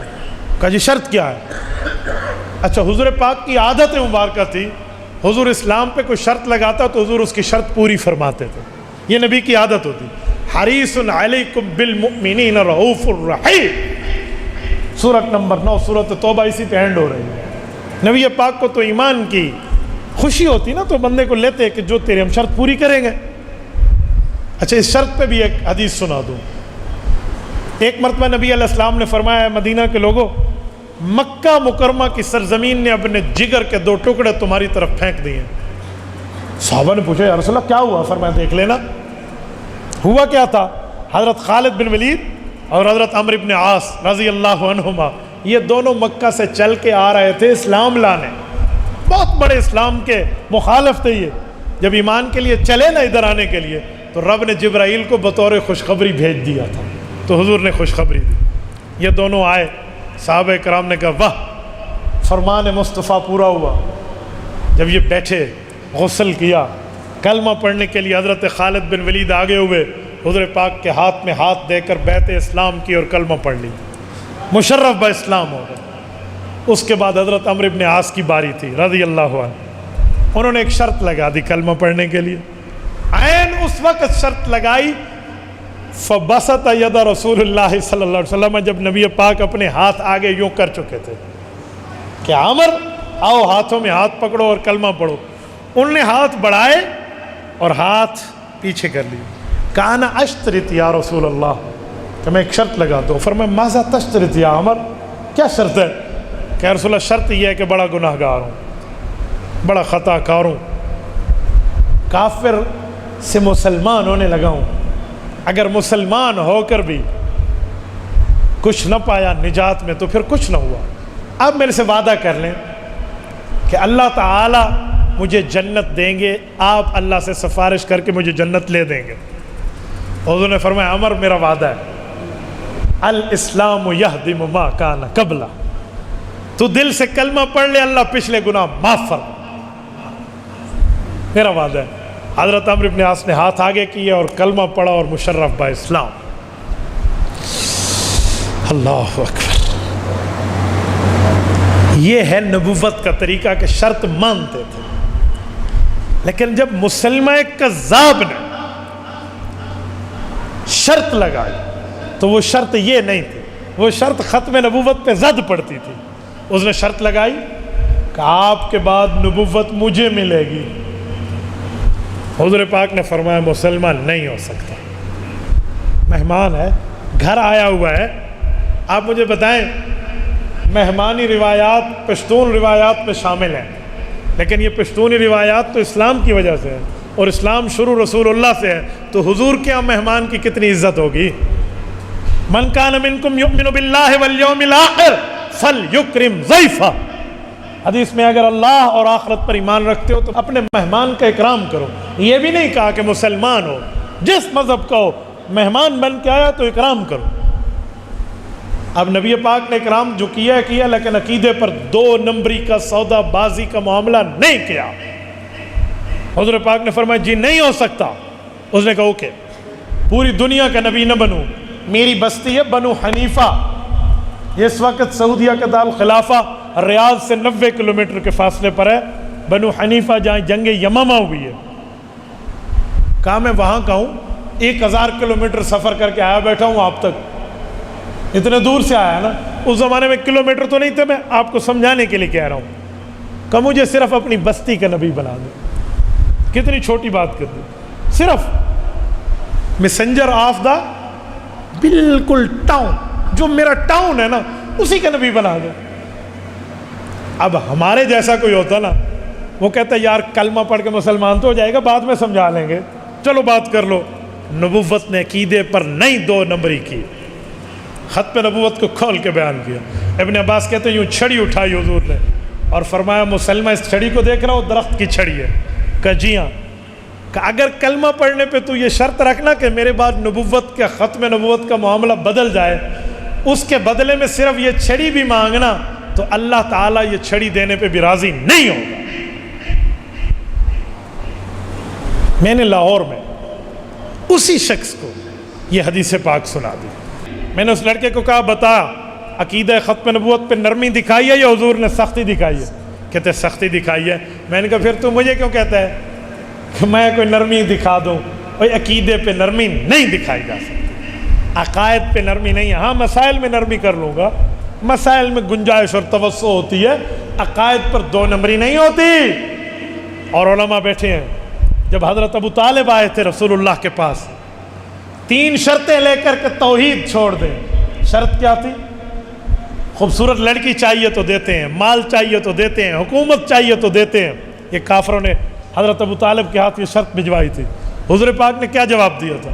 A: کہا جی شرط کیا ہے؟ اچھا، حضور پاک کی عادت مبارکہ تھی، حضور اسلام پہ کوئی شرط لگاتا تو حضور اس کی شرط پوری فرماتے تھے، یہ نبی کی عادت ہوتی۔ حریص علیکم بالمؤمنین رؤوف الرحیم، سورۃ نمبر 9 سورۃ توبہ اسی پہ اینڈ ہو رہی ہے۔ نبی پاک کو تو ایمان کی خوشی ہوتی نا، تو بندے کو لیتے کہ جو تیرے ہم شرط پوری کریں گے۔ اچھا اس شرط پہ بھی ایک حدیث سنا دوں۔ ایک مرتبہ نبی علیہ السلام نے فرمایا مدینہ کے لوگوں، مکہ مکرمہ کی سرزمین نے اپنے جگر کے 2 ٹکڑے تمہاری طرف پھینک دیے۔ صحابہ نے پوچھا یا رسول اللہ کیا ہوا؟ فرمایا دیکھ لینا۔ ہوا کیا تھا؟ حضرت خالد بن ولید اور حضرت عمرو بن عاص رضی اللہ عنہما، یہ دونوں مکہ سے چل کے آ رہے تھے اسلام لانے، بہت بڑے اسلام کے مخالف تھے یہ۔ جب ایمان کے لیے چلے نا ادھر آنے کے لیے، تو رب نے جبرائیل کو بطور خوشخبری بھیج دیا تھا، تو حضور نے خوشخبری دی۔ یہ دونوں آئے، صحابہ کرام نے کہا واہ فرمان مصطفیٰ پورا ہوا۔ جب یہ بیٹھے غسل کیا، کلمہ پڑھنے کے لیے حضرت خالد بن ولید آگے ہوئے، حضور پاک کے ہاتھ میں ہاتھ دے کر بیعت اسلام کی اور کلمہ پڑھ لی، مشرف با اسلام ہو گئے۔ اس کے بعد حضرت عمرو بن عاص کی باری تھی رضی اللہ عنہ، انہوں نے ایک شرط لگا دی کلمہ پڑھنے کے لیے، عین اس وقت شرط لگائی، فبسط ید رسول اللہ صلی اللہ علیہ وسلم، جب نبی پاک اپنے ہاتھ آگے یوں کر چکے تھے کہ عمر آؤ ہاتھوں میں ہاتھ پکڑو اور کلمہ پڑھو، انہوں نے ہاتھ بڑھائے اور ہاتھ پیچھے کر لی۔ کانا اشترط یا رسول اللہ، کہ میں ایک شرط لگا دو۔ فرمایا ماذا تشترط یا عمر، کیا شرط ہے؟ کہ رسول اللہ شرط یہ ہے کہ بڑا گناہ گار ہوں، بڑا خطا کار ہوں، کافر سے مسلمان ہونے لگا ہوں، اگر مسلمان ہو کر بھی کچھ نہ پایا نجات میں تو پھر کچھ نہ ہوا، اب میرے سے وعدہ کر لیں کہ اللہ تعالی مجھے جنت دیں گے، آپ اللہ سے سفارش کر کے مجھے جنت لے دیں گے۔ حضور نے فرمایا عمر میرا وعدہ ہے، الاسلام یہدم ما کان قبلہ، تو دل سے کلمہ پڑھ لے اللہ پچھلے گناہ معاف فرما، میرا وعدہ ہے۔ حضرت عمرو بن عاص نے ہاتھ آگے کیے اور کلمہ پڑھا اور مشرف با اسلام۔ اللہ اکبر، یہ ہے نبوت کا طریقہ کہ شرط مانتے تھے، لیکن جب مسلمہ کذاب نے شرط لگائی تو وہ شرط یہ نہیں تھی، وہ شرط ختم نبوت پہ زد پڑتی تھی۔ اس نے شرط لگائی کہ آپ کے بعد نبوت مجھے ملے گی۔ حضور پاک نے فرمایا مسلمان نہیں ہو سکتا، مہمان ہے، گھر آیا ہوا ہے، آپ مجھے بتائیں مہمانی روایات پشتون روایات میں شامل ہیں، لیکن یہ پشتونی روایات تو اسلام کی وجہ سے ہے، اور اسلام شروع رسول اللہ سے ہے، تو حضور کے یہاں مہمان کی کتنی عزت ہوگی۔ من کان منکم یؤمن باللہ والیوم الآخر فلیکرم ضیفہ، حدیث میں اگر اللہ اور آخرت پر ایمان رکھتے ہو تو اپنے مہمان کا اکرام کرو۔ یہ بھی نہیں کہا کہ مسلمان ہو، جس مذہب کا ہو، مہمان بن کے آیا تو اکرام کرو۔ اب نبی پاک نے اکرام جو کیا لیکن عقیدے پر 2 نمبری کا سودا بازی کا معاملہ نہیں کیا۔ حضور پاک نے فرمایا جی نہیں ہو سکتا۔ اس نے کہا اوکے، پوری دنیا کا نبی نہ بنوں، میری بستی ہے بنو حنیفہ، اس وقت سعودیہ کا دارالخلافہ ریاض سے 90 کلومیٹر کے فاصلے پر ہے، بنو حنیفہ جہاں جنگ یمامہ ہوئی ہے۔ کہا میں وہاں کا ہوں، 1000 کلومیٹر سفر کر کے آیا بیٹھا ہوں آپ تک، اتنے دور سے آیا نا، اس زمانے میں کلومیٹر تو نہیں تھے، میں آپ کو سمجھانے کے لیے کہہ رہا ہوں کہ مجھے صرف اپنی بستی کا نبی بنا دو۔ کتنی چھوٹی بات کر دی، صرف میسنجر آف دا بالکل ٹاؤن، جو میرا ٹاؤن ہے نا اسی کا نبی بنا دو۔ اب ہمارے جیسا کوئی ہوتا نا، وہ کہتا ہے یار کلمہ پڑھ کے مسلمان تو ہو جائے گا، بعد میں سمجھا لیں گے، چلو بات کر لو۔ نبوت نے عقیدے پر نہیں 2 نمبری کی، خط پہ نبوت کو کھول کے بیان کیا۔ ابن عباس کہتے ہیں یوں چھڑی اٹھائی حضور نے اور فرمایا مسلمہ اس چھڑی کو دیکھ رہا ہو، درخت کی چھڑی ہے؟ کہا جی ہاں۔ کہ اگر کلمہ پڑھنے پہ تو یہ شرط رکھنا کہ میرے بعد نبوت کا ختم نبوت کا معاملہ بدل جائے، اس کے بدلے میں صرف یہ چھڑی بھی مانگنا، تو اللہ تعالیٰ یہ چھڑی دینے پہ بھی راضی نہیں ہوگا۔ میں نے لاہور میں اسی شخص کو یہ حدیث پاک سنا دی۔ میں نے اس لڑکے کو کہا بتا عقیدہ ختم نبوت پہ نرمی دکھائی ہے یا حضور نے سختی دکھائی ہے؟ کہتے سختی دکھائی ہے۔ میں نے کہا پھر تو مجھے کیوں کہتا ہے کہ میں کوئی نرمی دکھا دوں؟ اور عقیدے پہ نرمی نہیں دکھائی جا سکتی، عقائد پہ نرمی نہیں ہے۔ ہاں مسائل میں نرمی کر لوں گا، مسائل میں گنجائش اور توسع ہوتی ہے، عقائد پر دو نمبری نہیں ہوتی۔ اور علماء بیٹھے ہیں، جب حضرت ابو طالب آئے تھے رسول اللہ کے پاس، 3 شرطیں لے کر کے توحید چھوڑ دیں۔ شرط کیا تھی؟ خوبصورت لڑکی چاہیے تو دیتے ہیں، مال چاہیے تو دیتے ہیں، حکومت چاہیے تو دیتے ہیں۔ یہ کافروں نے حضرت ابو طالب کے ہاتھ یہ شرط بھجوائی تھی۔ حضور پاک نے کیا جواب دیا تھا؟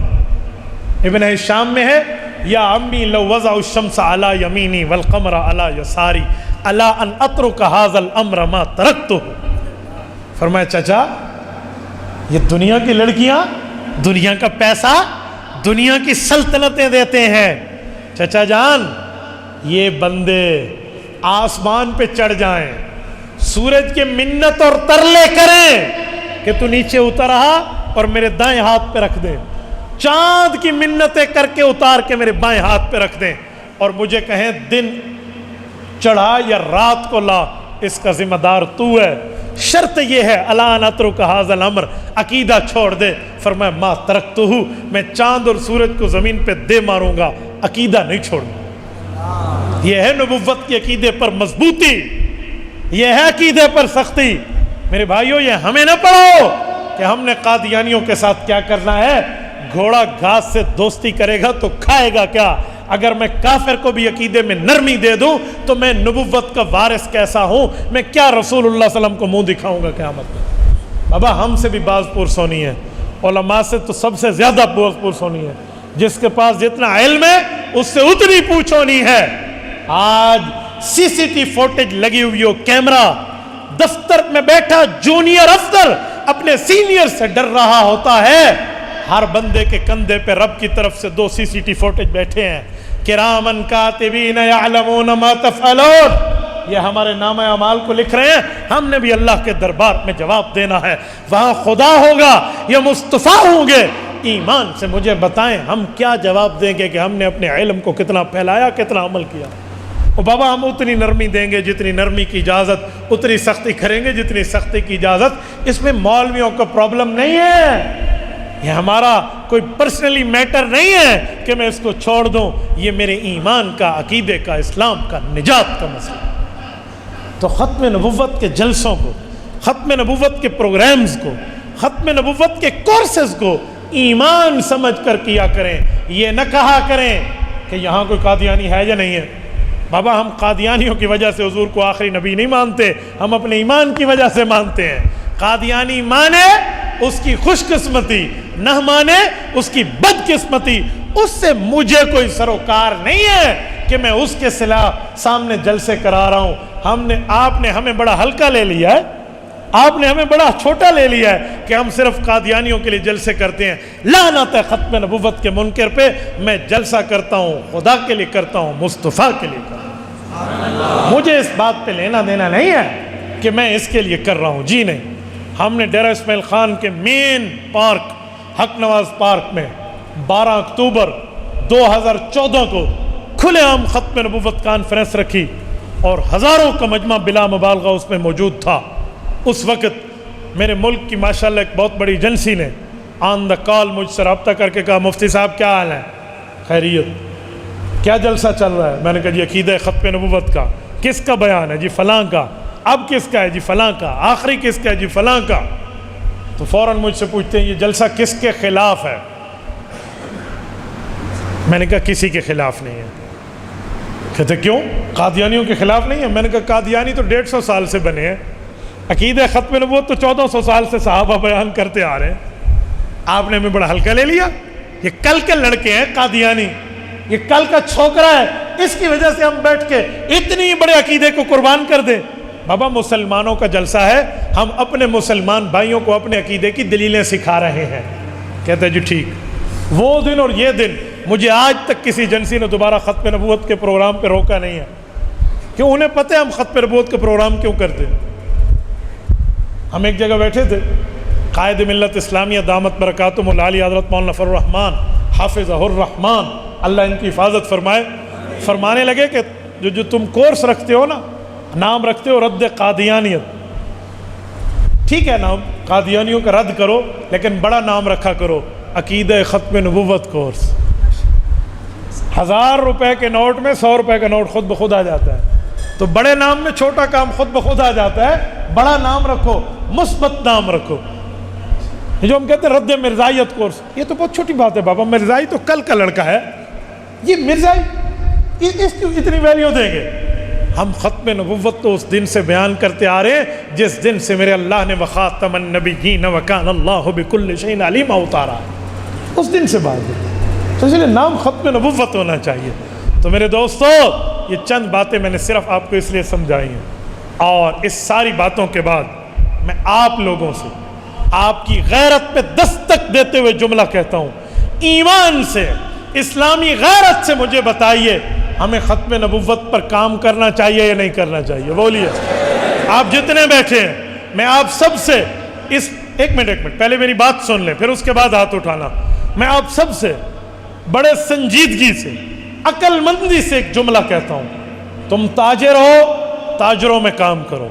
A: ابن شام میں ہے، یا امی لو وضع الشمس علی یمینی والقمر علی یساری الا ان اترک ھذا الامر ما ترکتہ۔ فرمایا چچا یہ دنیا کی لڑکیاں، دنیا کا پیسہ، دنیا کی سلطنتیں دیتے ہیں، چچا جان یہ بندے آسمان پہ چڑھ جائیں، سورج کے منت اور ترلے کریں کہ تو نیچے اتر رہا اور میرے دائیں ہاتھ پہ رکھ دیں، چاند کی منتیں کر کے اتار کے میرے بائیں ہاتھ پہ رکھ دیں، اور مجھے کہیں دن چڑھا یا رات کو لا، اس کا ذمہ دار تو ہے۔ شرط یہ ہے الا ان اترک ھذا الامر، عقیدہ چھوڑ دے۔ فرمایا ما ترکتہ، میں چاند اور سورج کو زمین پہ دے ماروں گا، عقیدہ نہیں چھوڑوں۔ یہ ہے نبوت کے عقیدے پر مضبوطی، یہ ہے عقیدے پر سختی۔ میرے بھائیوں یہ ہمیں نہ پڑھو کہ ہم نے قادیانیوں کے ساتھ کیا کرنا ہے۔ گھوڑا گھاس سے دوستی کرے گا تو کھائے گا کیا؟ اگر میں کافر کو بھی عقیدے میں نرمی دے دوں تو میں نبوت کا وارث کیسا ہوں؟ میں کیا رسول اللہ صلی اللہ علیہ وسلم کو منہ دکھاؤں گا قیامت میں؟ بابا ہم سے بھی باز پرس ہونی ہے، علماء سے تو سب سے زیادہ باز پرس ہونی ہے۔ جس کے پاس جتنا علم ہے اس سے اتنی پوچھ ہونی ہے۔ آج سی سی ٹی فوٹیج لگی ہوئی ہو، کیمرہ، دفتر میں بیٹھا جونیئر افسر اپنے سینئر سے ڈر رہا ہوتا ہے، ہر بندے کے کندھے پہ رب کی طرف سے 2 سی سی ٹی فوٹیج بیٹھے ہیں، کرامن کاتبین یعلمون ما تفعلون، یہ ہمارے نامہ اعمال کو لکھ رہے ہیں۔ ہم نے بھی اللہ کے دربار میں جواب دینا ہے، وہاں خدا ہوگا یا مصطفیٰ ہوں گے۔ ایمان سے مجھے بتائیں ہم کیا جواب دیں گے کہ ہم نے اپنے علم کو کتنا پھیلایا، کتنا عمل کیا؟ اور بابا ہم اتنی نرمی دیں گے جتنی نرمی کی اجازت، اتنی سختی کریں گے جتنی سختی کی اجازت۔ اس میں مولویوں کا پرابلم نہیں ہے، یہ ہمارا کوئی پرسنلی میٹر نہیں ہے کہ میں اس کو چھوڑ دوں، یہ میرے ایمان کا، عقیدے کا، اسلام کا، نجات کا مسئلہ۔ تو ختم نبوت کے جلسوں کو، ختم نبوت کے پروگرامز کو، ختم نبوت کے کورسز کو ایمان سمجھ کر کیا کریں، یہ نہ کہا کریں کہ یہاں کوئی قادیانی ہے یا نہیں ہے۔ بابا ہم قادیانیوں کی وجہ سے حضور کو آخری نبی نہیں مانتے، ہم اپنے ایمان کی وجہ سے مانتے ہیں۔ قادیانی مانے اس کی خوش قسمتی، نہ مانے اس کی بد قسمتی، اس سے مجھے کوئی سروکار نہیں ہے کہ میں اس کے سامنے جلسے کرا رہا ہوں۔ آپ نے ہمیں بڑا ہلکا لے لیا ہے، آپ نے ہمیں بڑا چھوٹا لے لیا ہے کہ ہم صرف قادیانیوں کے لیے جلسے کرتے ہیں۔ لعنت ہے ختم نبوت کے منکر پہ، میں جلسہ کرتا ہوں، خدا کے لیے کرتا ہوں، مصطفیٰ کے لیے کرتا ہوں۔ مجھے اس بات پہ لینا دینا نہیں ہے کہ میں اس کے لیے کر رہا ہوں، جی نہیں۔ ہم نے ڈیرہ اسماعیل خان کے مین پارک حق نواز پارک میں 12 اکتوبر 2014 کو کھلے عام ختم نبوت کانفرنس رکھی اور ہزاروں کا مجمع بلا مبالغہ اس میں موجود تھا۔ اس وقت میرے ملک کی ماشاءاللہ ایک بہت بڑی ایجنسی نے آن دا کال مجھ سے رابطہ کر کے کہا مفتی صاحب کیا حال ہے، خیریت، کیا جلسہ چل رہا ہے؟ میں نے کہا جی عقیدہ ختم نبوت کا۔ کس کا بیان ہے؟ جی فلاں کا۔ اب کس کا ہے؟ جی فلاں کا۔ آخری کس کا ہے؟ جی فلاں کا۔ تو فوراً مجھ سے پوچھتے ہیں یہ جلسہ کس کے خلاف ہے؟ میں نے کہا کسی کے خلاف نہیں ہے۔ کہتے کیوں؟ قادیانیوں کے خلاف نہیں ہے؟ میں نے کہا قادیانی تو 150 سال سے بنے ہیں، عقیدہ ختم نبوت تو 1400 سال سے صحابہ بیان کرتے آ رہے ہیں، آپ نے ہمیں بڑا ہلکا لے لیا۔ یہ کل کے لڑکے ہیں قادیانی، یہ کل کا چھوکرا ہے، اس کی وجہ سے ہم بیٹھ کے اتنی بڑے عقیدے کو قربان کر دیں۔ بابا مسلمانوں کا جلسہ ہے، ہم اپنے مسلمان بھائیوں کو اپنے عقیدے کی دلیلیں سکھا رہے ہیں۔ کہتے ہیں جی ٹھیک۔ وہ دن اور یہ دن مجھے آج تک کسی ایجنسی نے دوبارہ ختم نبوت کے پروگرام پہ روکا نہیں ہے، کیوں؟ انہیں پتہ ہے ہم ختم نبوت کے پروگرام کیوں کرتے ہیں۔ ہم ایک جگہ بیٹھے تھے، قائد ملت اسلامیہ دامت برکاتہم العالیہ حضرت مولانا نفر الرحمان حافظہ الرحمان، اللہ ان کی حفاظت فرمائے، فرمانے لگے کہ جو تم کورس رکھتے ہو نا، نام رکھتے ہو رد قادیانیت، ٹھیک ہے نام قادیانیوں کا رد کرو لیکن بڑا نام رکھا کرو، عقیدہ ختم نبوت کورس، 1000 روپے کے نوٹ میں 100 روپے کا نوٹ خود بخود آ جاتا ہے۔ تو بڑے نام میں چھوٹا کام خود بخود آ جاتا ہے۔ بڑا نام رکھو، مثبت نام رکھو۔ یہ جو ہم کہتے ہیں رد مرزائیت کورس، یہ تو بہت چھوٹی بات ہے بابا، مرزائی تو کل کا لڑکا ہے، یہ مرزائی اس کی اتنی ویلیو دیں گے؟ ہم ختم نبوت تو اس دن سے بیان کرتے آ رہے ہیں جس دن سے میرے اللہ نے وخاتم النبیین وکان اللہ بکل شیء علیما اتارا، اس دن سے بات ہے۔ تو اس لیے نام ختم نبوت ہونا چاہیے۔ تو میرے دوستو، یہ چند باتیں میں نے صرف آپ کو اس لیے سمجھائی ہیں، اور اس ساری باتوں کے بعد میں آپ لوگوں سے آپ کی غیرت پہ دستک دیتے ہوئے جملہ کہتا ہوں، ایمان سے، اسلامی غیرت سے مجھے بتائیے ہمیں ختم نبوت پر کام کرنا چاہیے یا نہیں کرنا چاہیے؟ بولیے۔ آپ جتنے بیٹھے ہیں، میں آپ سب سے ایک منٹ پہلے میری بات سن لیں، پھر اس کے بعد ہاتھ اٹھانا۔ میں آپ سب سے بڑے سنجیدگی سے، عقل مندی سے ایک جملہ کہتا ہوں، تم تاجر ہو، تاجروں میں کام کرو،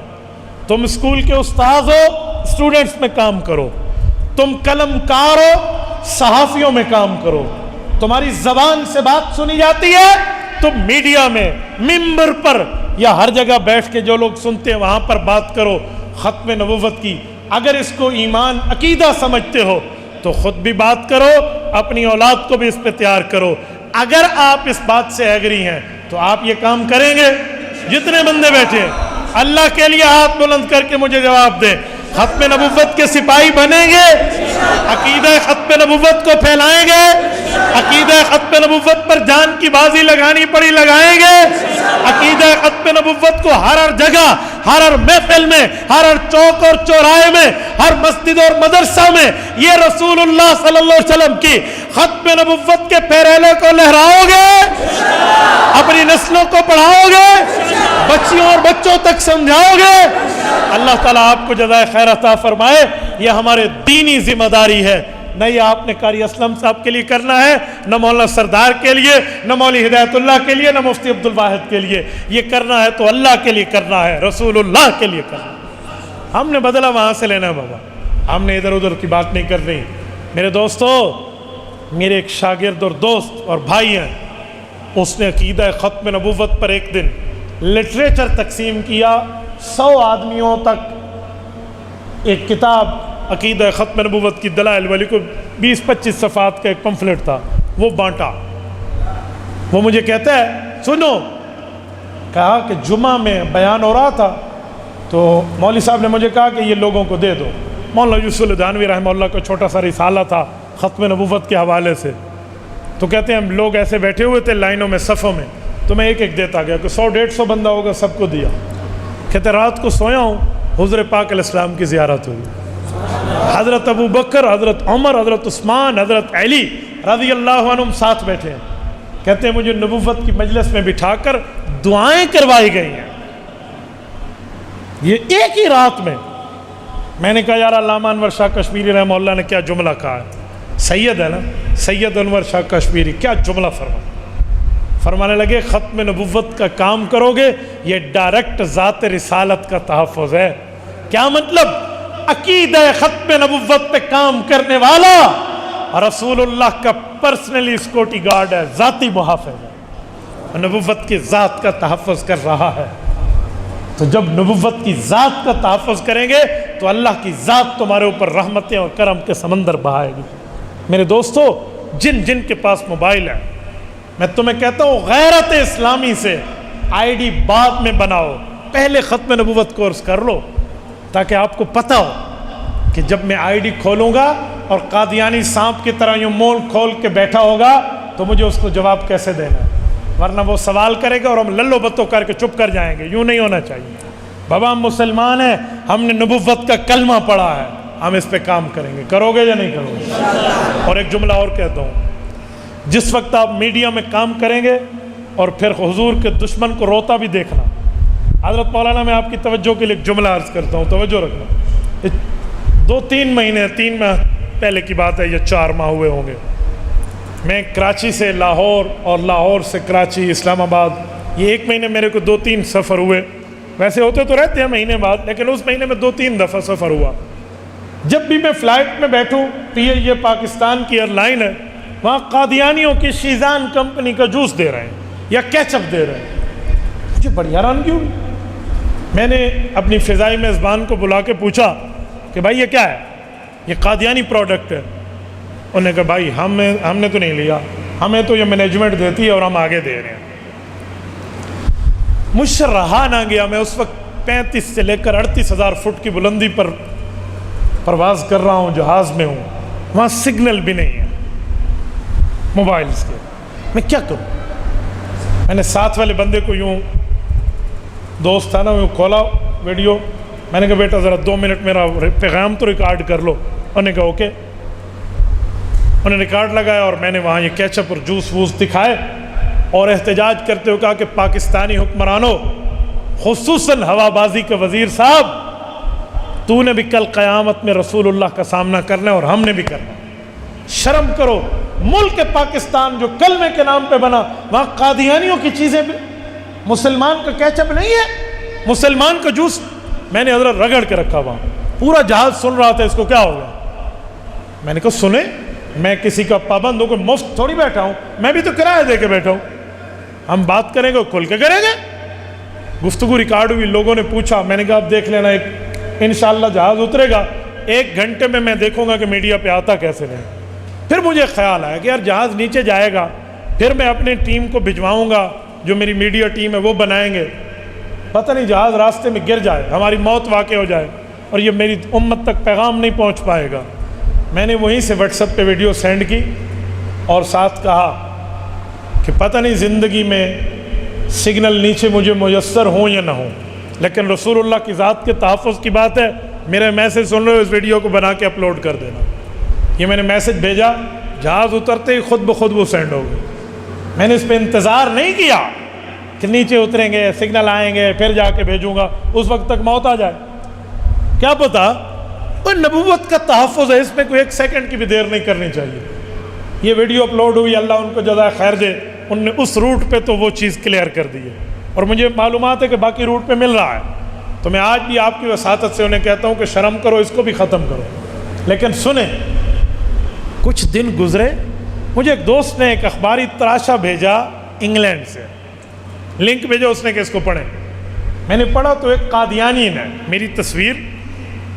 A: تم اسکول کے استاذ ہو، اسٹوڈنٹس میں کام کرو، تم قلم کار ہو، صحافیوں میں کام کرو، تمہاری زبان سے بات سنی جاتی ہے تو میڈیا میں، ممبر پر یا ہر جگہ بیٹھ کے جو لوگ سنتے ہیں وہاں پر بات کرو ختم نبوت کی۔ اگر اس کو ایمان عقیدہ سمجھتے ہو تو خود بھی بات کرو، اپنی اولاد کو بھی اس پہ تیار کرو۔ اگر آپ اس بات سے ایگری ہیں تو آپ یہ کام کریں گے؟ جتنے بندے بیٹھے ہیں اللہ کے لیے ہاتھ بلند کر کے مجھے جواب دیں، ختم نبوت کے سپاہی بنیں گے؟ عقیدہ ختم نبوت کو پھیلائیں گے؟ عقیدہ ختم نبوت پر جان کی بازی لگانی پڑی لگائیں گے؟ عقیدہ ختم نبوت کو ہر جگہ، ہر محفل میں، ہر چوک اور چوراہے میں، ہر مسجد اور مدرسہ میں یہ رسول اللہ صلی اللہ علیہ وسلم کی ختم نبوت کے پھیرائلے کو لہراؤ گے؟ اپنی نسلوں کو پڑھاؤ گے؟ بچیوں اور بچوں تک سمجھاؤ گے؟ اللہ تعالیٰ آپ کو جزائے خیر عطا فرمائے۔ یہ ہمارے دینی ذمہ داری ہے، نہ یہ آپ نے قاری اسلم صاحب کے لیے کرنا ہے، نہ مولانا سردار کے لیے، نہ مولوی ہدایت اللہ کے لیے، نہ مفتی عبد الواحد کے لیے۔ یہ کرنا ہے تو اللہ کے لیے کرنا ہے، رسول اللہ کے لیے کرنا ہے۔ ہم نے بدلہ وہاں سے لینا ہے بابا، ہم نے ادھر ادھر کی بات نہیں کر رہی۔ میرے دوستو، میرے ایک شاگرد اور دوست اور بھائی ہیں، اس نے عقیدہ ختم نبوت پر ایک دن لٹریچر تقسیم کیا، 100 آدمیوں تک ایک کتاب عقیدہ ختم نبوت کی دلائل والی کو 20-25 صفحات کا ایک پمفلٹ تھا، وہ بانٹا۔ وہ مجھے کہتا ہے سنو، کہا کہ جمعہ میں بیان ہو رہا تھا تو مولوی صاحب نے مجھے کہا کہ یہ لوگوں کو دے دو۔ مولانا یوسف الدانوی رحمہ اللہ کا چھوٹا سا رسالہ تھا ختم نبوت کے حوالے سے، تو کہتے ہیں ہم لوگ ایسے بیٹھے ہوئے تھے لائنوں میں، صفوں میں، تو میں ایک ایک دیتا گیا کہ 100-150 بندہ ہوگا، سب کو دیا۔ کہتے رات کو سویا ہوں، حضور پاک علیہ السلام کی زیارت ہوئی، حضرت ابو بکر، حضرت عمر، حضرت عثمان، حضرت علی رضی اللہ عنہم ساتھ بیٹھے ہیں۔ کہتے ہیں مجھے نبوت کی مجلس میں بٹھا کر دعائیں کروائی گئی ہیں، یہ ایک ہی رات میں۔ میں نے کہا یار علامہ انور شاہ کشمیری رحمہ اللہ نے کیا جملہ کہا ہے، سید ہے نا، سید انور شاہ کشمیری، کیا جملہ فرمانے لگے، ختم نبوت کا کام کرو گے یہ ڈائریکٹ ذات رسالت کا تحفظ ہے۔ کیا مطلب؟ عقیدہ ختم نبوت پہ کام کرنے والا رسول اللہ کا پرسنلی سیکورٹی گارڈ ہے، ذاتی محافظ ہے، نبوت کی ذات کا تحفظ کر رہا ہے۔ تو جب نبوت کی ذات کا تحفظ کریں گے تو اللہ کی ذات تمہارے اوپر رحمتیں اور کرم کے سمندر بہائے گی۔ میرے دوستو، جن کے پاس موبائل ہے، میں تمہیں کہتا ہوں غیرت اسلامی سے آئی ڈی بعد میں بناؤ، پہلے ختم نبوت کورس کر لو، تاکہ آپ کو پتہ ہو کہ جب میں آئی ڈی کھولوں گا اور قادیانی سانپ کی طرح یوں مول کھول کے بیٹھا ہوگا تو مجھے اس کو جواب کیسے دینا ہے، ورنہ وہ سوال کرے گا اور ہم للو بتو کر کے چپ کر جائیں گے۔ یوں نہیں ہونا چاہیے بابا، ہم مسلمان ہیں، ہم نے نبوت کا کلمہ پڑھا ہے، ہم اس پہ کام کریں گے۔ کرو گے یا نہیں کرو گے؟ اور ایک جملہ اور کہتا ہوں، جس وقت آپ میڈیا میں کام کریں گے اور پھر حضور کے دشمن کو روتا بھی دیکھنا۔ حضرت مولانا، میں آپ کی توجہ کے لیے ایک جملہ عرض کرتا ہوں، توجہ رکھنا۔ 2-3 مہینے، 3 ماہ پہلے کی بات ہے، یا 4 ماہ ہوئے ہوں گے، میں کراچی سے لاہور اور لاہور سے کراچی، اسلام آباد، یہ 1 مہینے میرے کو 2-3 سفر ہوئے۔ ویسے ہوتے تو رہتے ہیں مہینے بعد، لیکن اس مہینے میں 2-3 دفعہ سفر ہوا۔ جب بھی میں فلائٹ میں بیٹھوں یہ پاکستان کی ایئر لائن ہے، وہاں قادیانیوں کی شیزان کمپنی کا جوس دے رہے ہیں یا کیچپ دے رہے ہیں، مجھے بڑی حیرانگی ہوئی۔ میں نے اپنی فضائی میزبان کو بلا کے پوچھا کہ بھائی یہ کیا ہے؟ یہ قادیانی پروڈکٹ ہے۔ انہوں نے کہا بھائی ہم نے تو نہیں لیا، ہمیں تو یہ مینجمنٹ دیتی ہے اور ہم آگے دے رہے ہیں۔ مجھ سے رہا نہ گیا، میں اس وقت 35 سے لے کر 38,000 فٹ کی بلندی پر پرواز کر رہا ہوں، جہاز میں ہوں، وہاں سگنل بھی نہیں ہے موبائلز کے، میں کیا کروں؟ میں نے ساتھ والے بندے کو یوں، دوست تھا نا، یوں کھولا ویڈیو، میں نے کہا بیٹا ذرا 2 منٹ میرا پیغام تو ریکارڈ کر لو۔ انہوں نے کہا اوکے، انہوں نے ریکارڈ لگایا اور میں نے وہاں یہ کیچپ اور جوس ووس دکھائے اور احتجاج کرتے ہوئے کہا کہ پاکستانی حکمرانوں، خصوصاً ہوا بازی کے وزیر صاحب، تو نے بھی کل قیامت میں رسول اللہ کا سامنا کرنا ہے اور ہم نے بھی کرنا ہے۔ شرم کرو، ملک پاکستان جو کلمے کے نام پہ بنا، وہاں قادیانیوں کی چیزیں بھی، مسلمان کا کیچپ نہیں ہے، مسلمان کا جوس۔ میں نے حضرت رگڑ کے رکھا وہاں، پورا جہاز سن رہا تھا اس کو کیا ہو گیا۔ میں نے کہا سنیں، میں کسی کا پابند ہو، کوئی مفت تھوڑی بیٹھا ہوں، میں بھی تو کرایہ دے کے بیٹھا ہوں، ہم بات کریں گے کھل کے کریں گے۔ گفتگو ریکارڈ ہوئی، لوگوں نے پوچھا، میں نے کہا اب دیکھ لینا، انشاءاللہ جہاز اترے گا 1 گھنٹے میں دیکھوں گا کہ میڈیا پہ آتا کیسے نہیں۔ پھر مجھے خیال آیا کہ یار جہاز نیچے جائے گا، پھر میں اپنی ٹیم کو بھجواؤں گا، جو میری میڈیا ٹیم ہے وہ بنائیں گے، پتہ نہیں جہاز راستے میں گر جائے، ہماری موت واقع ہو جائے اور یہ میری امت تک پیغام نہیں پہنچ پائے گا۔ میں نے وہیں سے واٹس ایپ پہ ویڈیو سینڈ کی اور ساتھ کہا کہ پتہ نہیں زندگی میں سگنل نیچے مجھے میسر ہوں یا نہ ہوں، لیکن رسول اللہ کی ذات کے تحفظ کی بات ہے، میرے میسج سن رہے ہو، اس ویڈیو کو بنا کے اپلوڈ کر دینا۔ یہ میں نے میسج بھیجا، جہاز اترتے ہی خود بخود وہ سینڈ ہو گئی۔ میں نے اس پہ انتظار نہیں کیا کہ نیچے اتریں گے، سگنل آئیں گے، پھر جا کے بھیجوں گا، اس وقت تک موت آ جائے۔ کیا پتا، وہ نبوت کا تحفظ ہے، اس میں کوئی 1 سیکنڈ کی بھی دیر نہیں کرنی چاہیے۔ یہ ویڈیو اپلوڈ ہوئی، اللہ ان کو جزائے خیر دے، ان نے اس روٹ پہ تو وہ چیز کلیئر کر دی ہے، اور مجھے معلومات ہے کہ باقی روٹ پہ مل رہا ہے۔ تو میں آج بھی آپ کی وساطت سے انہیں کہتا ہوں کہ شرم کرو، اس کو بھی ختم کرو۔ لیکن سنیں، کچھ دن گزرے، مجھے ایک دوست نے ایک اخباری تراشا بھیجا انگلینڈ سے، لنک بھیجا، اس نے کہ اس کو پڑھیں۔ میں نے پڑھا تو ایک قادیانی نے میری تصویر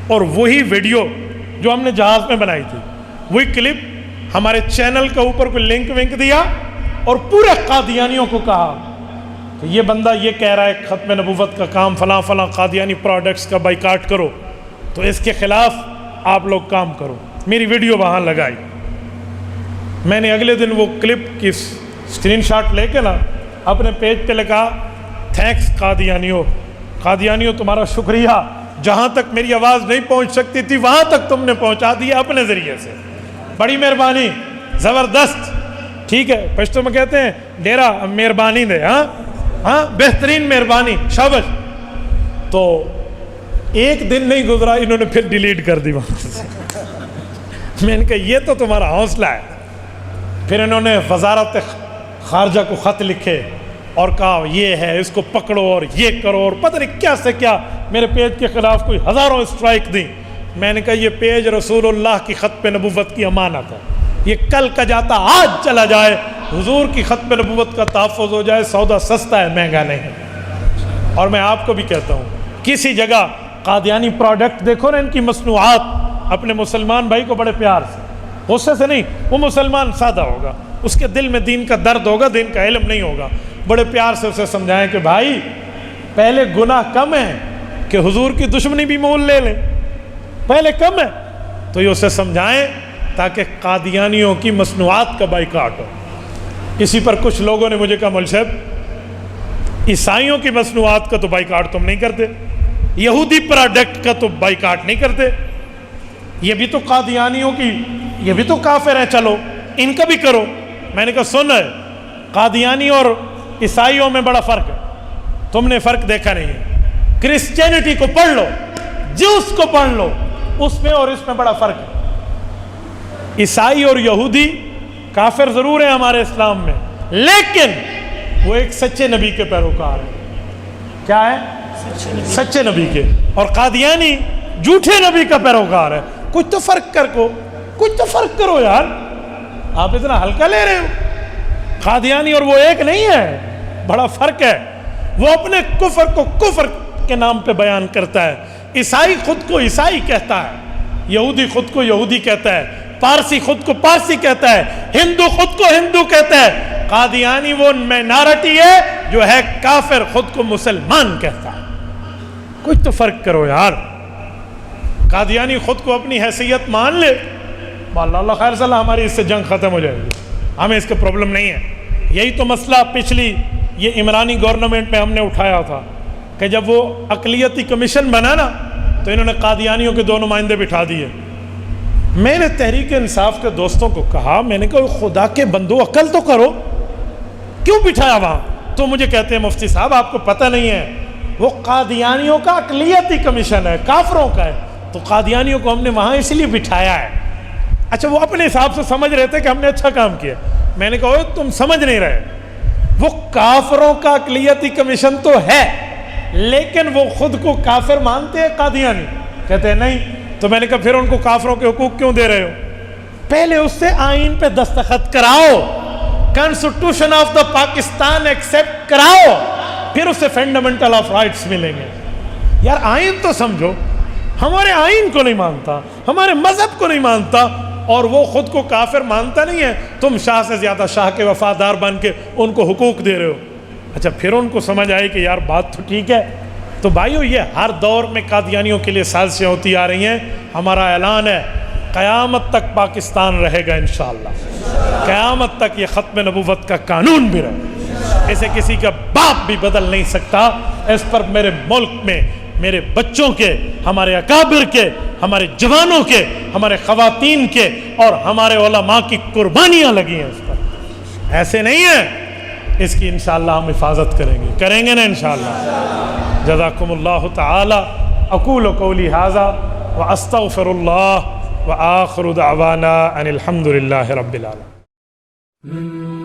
A: اور وہی ویڈیو جو ہم نے جہاز میں بنائی تھی، وہی کلپ ہمارے چینل کا اوپر کوئی لنک ونک دیا اور پورے قادیانیوں کو کہا کہ یہ بندہ یہ کہہ رہا ہے ختم نبوت کا کام فلاں فلاں قادیانی پروڈکٹس کا بائیکاٹ کرو، تو اس کے خلاف آپ لوگ کام کرو۔ میری ویڈیو وہاں لگائی، میں نے اگلے دن وہ کلپ کی اسکرین شاٹ لے کے نا اپنے پیج پہ لکھا، تھینکس قادیانیوں تمہارا شکریہ، جہاں تک میری آواز نہیں پہنچ سکتی تھی وہاں تک تم نے پہنچا دیا اپنے ذریعے سے، بڑی مہربانی، زبردست۔ ٹھیک ہے، پشتو میں کہتے ہیں ڈیرا مہربانی دے، ہاں بہترین مہربانی، شابش۔ تو 1 دن نہیں گزرا، انہوں نے پھر ڈیلیٹ کر دی وہاں سے۔ میں نے کہا یہ تو تمہارا حوصلہ ہے۔ پھر انہوں نے وزارت خارجہ کو خط لکھے اور کہا یہ ہے، اس کو پکڑو اور یہ کرو، اور پتہ نہیں کیا سے کیا میرے پیج کے خلاف کوئی ہزاروں اسٹرائک دیں۔ میں نے کہا یہ پیج رسول اللہ کی ختم نبوت کی امانت ہے، یہ کل کا جاتا آج چلا جائے، حضور کی ختم نبوت کا تحفظ ہو جائے، سودا سستا ہے، مہنگا نہیں ہے۔ اور میں آپ کو بھی کہتا ہوں، کسی جگہ قادیانی پروڈکٹ دیکھو نا، ان کی مصنوعات، اپنے مسلمان بھائی کو بڑے پیار سے، غصے سے نہیں، وہ مسلمان سادہ ہوگا، اس کے دل میں دین کا درد ہوگا، دین کا علم نہیں ہوگا، بڑے پیار سے اسے سمجھائیں کہ بھائی پہلے گناہ کم ہے کہ حضور کی دشمنی بھی مول لے لے، پہلے کم ہے، تو یہ اسے سمجھائیں تاکہ قادیانیوں کی مصنوعات کا بائیکاٹ ہو۔ اسی پر کچھ لوگوں نے مجھے کہا مول صاحب عیسائیوں کی مصنوعات کا تو بائیکاٹ تم نہیں کرتے، یہودی پروڈکٹ کا تو بائیکاٹ نہیں کرتے، یہ بھی تو قادیانیوں کی، یہ بھی تو کافر ہیں، چلو ان کا بھی کرو۔ میں نے کہا سن ہے، قادیانی اور عیسائیوں میں بڑا فرق ہے، تم نے فرق دیکھا نہیں ہے، کرسچینٹی کو پڑھ لو، جوس کو پڑھ لو، اس میں اور اس میں بڑا فرق ہے۔ عیسائی اور یہودی کافر ضرور ہیں ہمارے اسلام میں، لیکن وہ ایک سچے نبی کے پیروکار ہیں۔ کیا ہے؟ سچے نبی کے۔ اور قادیانی جھوٹے نبی کا پیروکار ہے۔ کچھ تو فرق کرو یار، آپ اتنا ہلکا لے رہے ہو. قادیانی اور وہ ایک نہیں ہے، بڑا فرق ہے. وہ اپنے کفر کو کفر کے نام پہ بیان کرتا ہے، عیسائی خود کو عیسائی کہتا ہے، یہودی خود کو یہودی کہتا ہے، پارسی خود کو پارسی کہتا ہے، ہندو خود کو ہندو کہتا ہے. قادیانی وہ مائنارٹی ہے جو ہے کافر، خود کو مسلمان کہتا ہے. کچھ تو فرق کرو یار. قادیانی خود کو اپنی حیثیت مان لے، اللہ خیر صلی اللہ، ہماری اس سے جنگ ختم ہو جائے گی، ہمیں اس کا پرابلم نہیں ہے. یہی تو مسئلہ پچھلی یہ عمرانی گورنمنٹ میں ہم نے اٹھایا تھا کہ جب وہ اقلیتی کمیشن بنا نا تو انہوں نے قادیانیوں کے 2 نمائندے بٹھا دیے. میں نے تحریک انصاف کے دوستوں کو کہا، میں نے کہا خدا کے بندو عقل تو کرو، کیوں بٹھایا وہاں؟ تو مجھے کہتے ہیں مفتی صاحب آپ کو پتہ نہیں ہے، وہ قادیانیوں کا اقلیتی کمیشن ہے، کافروں کا ہے، تو قادیانیوں کو ہم نے وہاں اس لیے بٹھایا ہے. اچھا وہ اپنے حساب سے سمجھ رہے تھے کہ ہم نے اچھا کام کیا. میں نے کہا تم سمجھ نہیں رہے، وہ کافروں کا اقلیتی کمیشن تو ہے لیکن وہ خود کو کافر مانتے ہیں قادیانی؟ کہتے ہیں نہیں. تو میں نے کہا پھر ان کو کافروں کے حقوق کیوں دے رہے ہو؟ پہلے اس سے آئین پہ دستخط کراؤ، constitution of the Pakistan accept کراؤ، پھر اسے فنڈامنٹل آف رائٹس ملیں گے. یار آئین تو سمجھو. ہمارے آئین کو نہیں مانتا، ہمارے مذہب کو نہیں مانتا، اور وہ خود کو کافر مانتا نہیں ہے، تم شاہ سے زیادہ شاہ کے وفادار بن کے ان کو حقوق دے رہے ہو. اچھا پھر ان کو سمجھ آئی کہ یار بات تو ٹھیک ہے. تو بھائیو یہ ہر دور میں قادیانیوں کے لیے سازشیں ہوتی آ رہی ہیں. ہمارا اعلان ہے قیامت تک پاکستان رہے گا انشاءاللہ، قیامت تک یہ ختم نبوت کا قانون بھی رہے، اسے کسی کا باپ بھی بدل نہیں سکتا. اس پر میرے ملک میں میرے بچوں کے، ہمارے اکابر کے، ہمارے جوانوں کے، ہمارے خواتین کے اور ہمارے علماء کی قربانیاں لگی ہیں. اس پر ایسے نہیں ہیں. اس کی انشاءاللہ ہم حفاظت کریں گے نا انشاءاللہ. جزاکم اللہ تعالی. اقول قولی ھذا واستغفر اللہ وآخر دعوانا ان الحمد للہ رب العالمین.